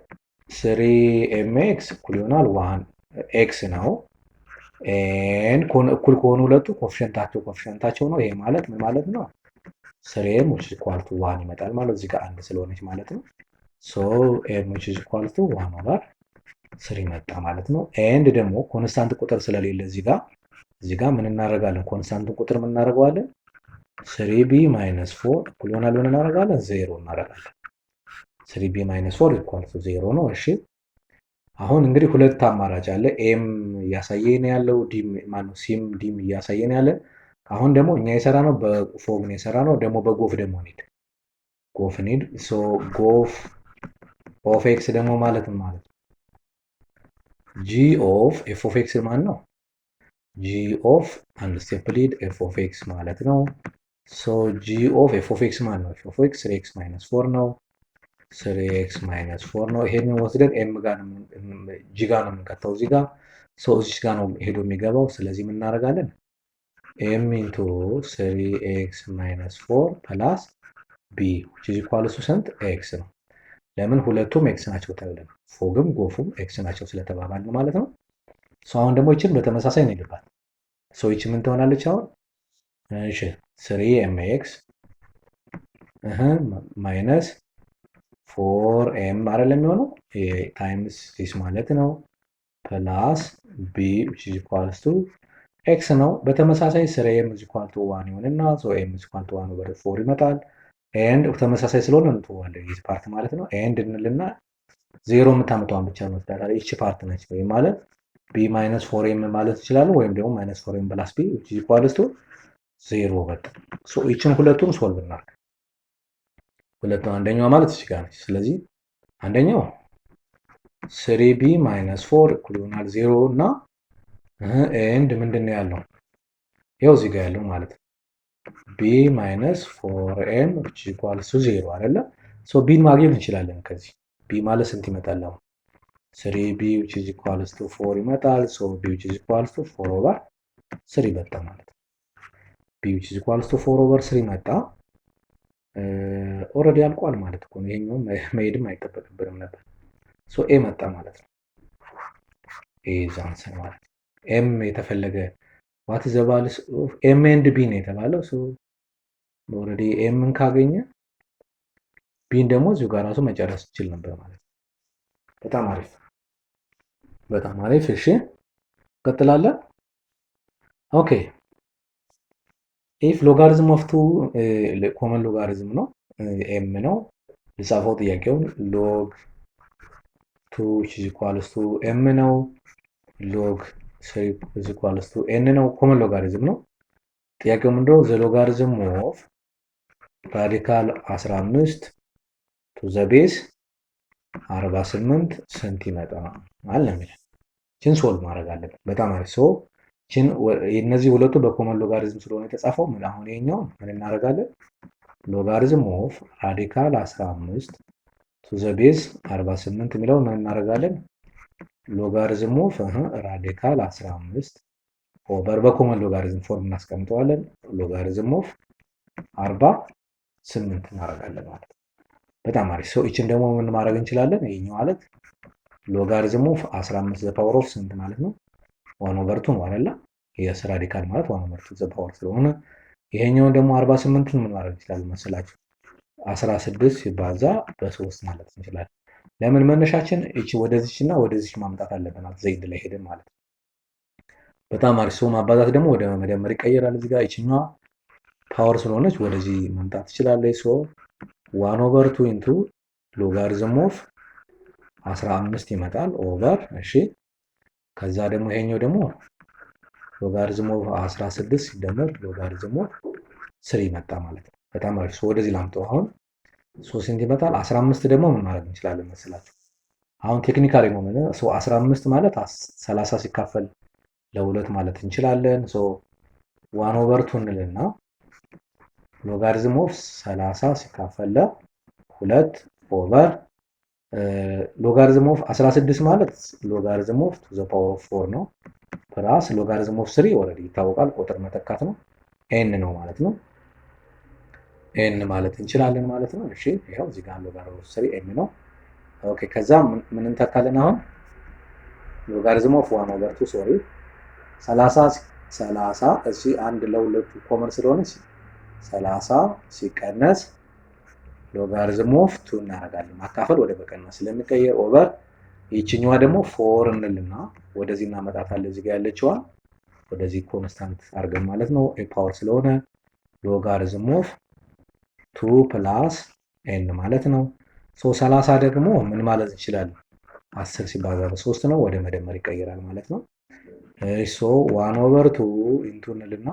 3 ኤምኤክስ እኩል ይሆናል 1 ኤክስ ነው። ኤን እኩል ከሆኑ ሁለቱ ኮፊሸንታቸው ነው። ይሄ ማለት ምን ማለት ነው? 3m which is equal to 1 ይመጣል ማለት እዚህ ጋር አንድ ስለሆነች ማለት ነው። m which is equal to 1 over 3 መጣ ማለት ነው። ኤንድ ደግሞ ኮንስታንት ቁጥር ስለሌለ እዚህ ጋር ምን እናደርጋለን? ኮንስታንቱን ቁጥር ምን እናደርገዋለን? 3b minus 4 እኩል ይሆናል ምን እናደርጋለን? 0 እናደርጋለን። 3b minus 4 equal to 0 ነው። እሺ አሁን እንግዲህ ሁለት አማራጭ አለ። ኤም እያሳየን ያለው ዲም ማነው? ሲም ዲም እያሳየን ያለ። አሁን ደግሞ እኛ የሰራ ነው በፎግ ነው የሰራ ነው። ደግሞ በጎፍ ደግሞ ኒድ ጎፍ ኒድ ጎፍ ኦፍ ኤክስ ደግሞ ማለት ጂ ኦፍ ኤፍ ኦፍ ኤክስ ማን ነው? ጂ ኦፍ አንድ ስቴፕ ሊድ ኤፍ ኦፍ ኤክስ ማለት ነው። ጂ ኦፍ ኤፍ ኦፍ ኤክስ ማን ነው? ኤፍ ኦፍ ኤክስ 3x ማይነስ 4 ነው። 3x ማይነስ 4 ነው። ይሄንን ወስደን ኤም ጋር ጂ ጋር ነው የምንከተው እዚህ ጋር እዚህ ጋር ነው ሄዶ የሚገባው። ስለዚህ ምን እናደርጋለን? ኤም ኢንቱ 3x ማይነስ 4 ፕላስ ቢ which is equal to ስንት? ኤክስ ነው። ለምን ሁለቱም ኤክስ ናቸው ተብለን ፎግም ጎፉም ኤክስ ናቸው ስለተባባልን ማለት ነው። አሁን ደግሞ ይችን በተመሳሳይ እንሄድባት። ይች ምን ትሆናለች አሁን? እሺ 3mx ማይነስ 4m አይደለም የሚሆነው ታይምስ ዲስ ማለት ነው ፕላስ ቢ which is equal to ኤክስ ነው። በተመሳሳይ 3m is equal to 1 ይሆንና m is equal to 1 over 4 ይመጣል። ኤንድ ተመሳሳይ ስለሆነ እንተዋለን ይህ ፓርት ማለት ነው። ኤንድ እንልና 0 የምታመጣውን ብቻ እንወስዳለን። ይቺ ፓርት ነች ወይ ማለት b minus 4m ማለት ይችላል ወይም ደግሞ minus 4m plus b which is equal to 0 በቃ ይችን ሁለቱን ሶልቭ እናድርግ። ሁለቱ አንደኛው ማለት እዚህ ጋር ነች። ስለዚህ አንደኛው 3b minus 4 እኩል ይሆናል 0 እና ኤንድ ምንድነው ያለው? ይኸው እዚህ ጋር ያለው ማለት ነው ቢ ማይነስ 4m which equals to 0 አይደለ? ሶ ቢን ማግኘት እንችላለን ከዚህ። ቢ ማለት ስንት ይመጣል አሁን? 3b which is equals to 4 ይመጣል። ሶ b which is equals to 4 over 3 መጣ ማለት ነው። b which is equals to 4 over 3 መጣ። ኦልሬዲ አልቋል ማለት እኮ ነው። ይሄኛው መሄድም አይጠበቅብንም ነበር። ሶ ኤ መጣ ማለት ነው። ኤ ኢዝ አንሰር ማለት ነው። ኤም የተፈለገ ዋት ዘ ቫልዩስ ኦፍ ኤም ኤንድ ቢ ነው የተባለው። ሶ ኦልሬዲ ኤምን ካገኘ ቢን ደግሞ እዚሁ ጋር ራሱ መጨረስ ይችል ነበር ማለት ነው። በጣም አሪፍ በጣም አሪፍ። እሺ እንቀጥላለን። ኦኬ ኢፍ ሎጋሪዝም ኦፍ ቱ ኮመን ሎጋሪዝም ነው ኤም ነው ልጻፈው ጥያቄውን። ሎግ ቱ ኢዝ ኢኳልስ ቱ ኤም ነው። ሎግ ስሪ ኢዝ ኢኳልስ ቱ ኤን ነው። ኮመን ሎጋሪዝም ነው። ጥያቄው ምንድነው? ዘ ሎጋሪዝም ኦፍ ራዲካል 15 ቱ ዘ ቤዝ 48 ስንት ይመጣል አለ የሚል ችን ሶልቭ ማድረግ አለብን። በጣም አሪፍ። ሶ ችን እነዚህ ሁለቱ በኮመን ሎጋሪዝም ስለሆነ የተጻፈው ምን አሁን ይሄኛው ምን እናደርጋለን? ሎጋሪዝም ኦፍ ራዲካል 15 ቱ ዘ ቤዝ 48 የሚለው ምን እናደርጋለን? ሎጋሪዝም ኦፍ ራዲካል 15 ኦቨር በኮመን ሎጋሪዝም ፎርም እናስቀምጠዋለን። ሎጋሪዝም ኦፍ 48 እናደርጋለን ማለት ነው። በጣም አሪፍ። ሶ እቺን ደግሞ ምን ማድረግ እንችላለን? ይሄኛው ማለት ሎጋሪዝም ኦፍ 15 ዘ ፓወር ኦፍ ስንት ማለት ነው? 1 ኦቨር 2 ነው አይደል? የስ ራዲካል ማለት 1 ኦቨር 2 ዘ ፓወር ስለሆነ ይሄኛውን ደግሞ 48ን ምን ማድረግ እንችላለን መሰላችሁ? 16 ሲባዛ በ3 ማለት እንችላለን። ለምን መነሻችን እቺ ወደዚህና ወደዚህ ማምጣት አለብን ዘይድ ላይ ሄደን ማለት ነው። በጣም አሪፍ። ሶ ማባዛት ደግሞ ወደ መደመር ይቀየራል። እዚህ ጋር እቺኛዋ ፓወር ስለሆነች ወደዚህ መምጣት ትችላለች። ሶ 1 ኦቨር 2 ኢንቱ ሎጋሪዝም ኦፍ 15 ይመጣል ኦቨር እሺ። ከዛ ደግሞ ይሄኛው ደግሞ ሎጋሪዝም ኦፍ 16 ሲደመር ሎጋሪዝም ኦፍ 3 ይመጣ ማለት ነው። በጣም አሪፍ። ሶ ወደዚህ ላምጠው አሁን 3 ስንት ይመጣል? 15 ደግሞ ምን ማድረግ እንችላለን መስላችሁ? አሁን ቴክኒካሊ ነው ማለት ሶ 15 ማለት 30 ሲካፈል ለሁለት ማለት እንችላለን። ሶ 1 ኦቨር 2 እንልና ሎጋሪዝም ኦፍ 30 ሲካፈል ለ2 ኦቨር ሎጋሪዝም ኦፍ 16 ማለት ሎጋሪዝም ኦፍ ቱ ዘ ፓወር ኦፍ 4 ነው ፕላስ ሎጋሪዝም ኦፍ 3 ኦልሬዲ ይታወቃል፣ ቁጥር መተካት ነው። ኤን ነው ማለት ነው። ኤን ማለት እንችላለን ማለት ነው። እሺ ይሄው እዚህ ጋር ሎጋሪዝም ኦፍ 3 ኤን ነው። ኦኬ ከዛ ምን እንተካለን አሁን? ሎጋሪዝም ኦፍ 1 ኦቨር 2 ሶሪ 30 እዚህ አንድ ለሁለቱ ኮመን ስለሆነ 30 ሲቀነስ ሎጋሪዝም ኦፍ 2 እናደርጋለን። ማካፈል ወደ መቀነስ ስለሚቀየር ኦቨር ይችኛዋ ደግሞ 4 እንልና ወደዚህ እናመጣታለን። እዚህ ጋር ያለችዋ ወደዚህ ኮንስታንት አድርገን ማለት ነው ኤ ፓወር ስለሆነ ሎጋሪዝም ኦፍ 2 ፕላስ ኤን ማለት ነው። ሶ 30 ደግሞ ምን ማለት እንችላለን? 10 ሲባዛ በ3 ነው፣ ወደ መደመር ይቀየራል ማለት ነው። ሶ 1 ኦቨር 2 ኢንቱ እንልና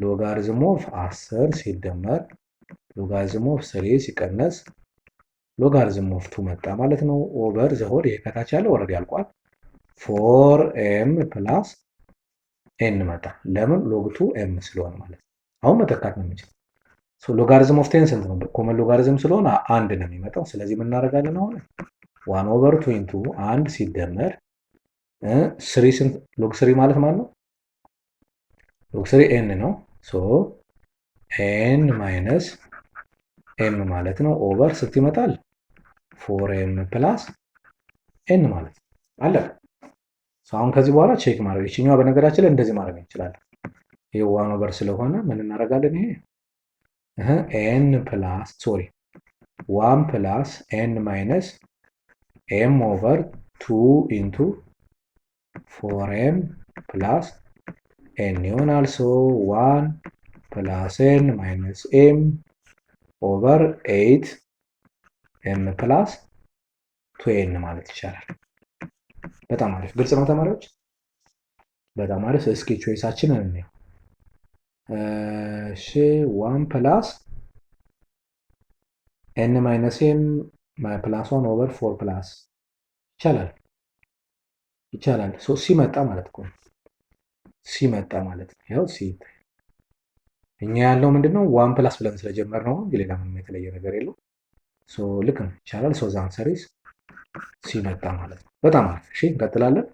ሎጋሪዝም ኦፍ 10 ሲደመር ሎጋሪዝም ኦፍ 3 ሲቀነስ ሎጋሪዝም ኦፍ 2 መጣ ማለት ነው። ኦቨር ዘሆድ ይሄ ከታች ያለው ኦልሬዲ አልቋል። 4m ፕላስ ኤን መጣ። ለምን? ሎግ 2 ኤም ስለሆነ ማለት ነው። አሁን መተካት ነው የምንችለው። ሶ ሎጋሪዝም ኦፍ 10 ስንት ነው? ኮመን ሎጋሪዝም ስለሆነ አንድ ነው የሚመጣው። ስለዚህ ምን እናደርጋለን አሁን 1 ኦቨር 2 ኢንቱ 1 ሲደመር 3 ስንት? ሎግ 3 ማለት ማለት ነው ሎግ 3 ኤን ነው። ሶ ኤን ማይነስ ኤም ማለት ነው ኦቨር ስንት ይመጣል? 4m ፕላስ ኤን ማለት ነው። አለ። አሁን ከዚህ በኋላ ቼክ ማድረግ ይችኛዋ በነገራችን ላይ እንደዚህ ማድረግ እንችላለን። ይሄ 1 ኦቨር ስለሆነ ምን እናደርጋለን? ይሄ ኤን ፕላስ ሶሪ 1 ፕላስ ኤን ማይነስ ኤም ኦቨር 2 ኢንቱ 4m ፕላስ ኤን ይሆናል። ሶ 1 ፕላስ ኤን ማይነስ ኤም ኦቨር 8 ኤም ፕላስ 2n ማለት ይቻላል። በጣም አሪፍ። ግልጽ ነው ተማሪዎች? በጣም አሪፍ። እስኪ ቾይሳችንን እንየው። እሺ 1 ፕላስ ኤን ማይነስ ኤም ፕላስ 1 ኦቨር 4 ፕላስ ይቻላል ይቻላል። ሶ ሲመጣ ማለት እኮ ሲመጣ ማለት ነው። ያው ሲ እኛ ያለው ምንድነው ዋን ፕላስ ብለን ስለጀመር ነው እንጂ ሌላ ምንም የተለየ ነገር የለው። ልክ ነው ይቻላል። ዛን ሰሪስ ሲመጣ ማለት ነው። በጣም አሪፍ። እሺ እንቀጥላለን።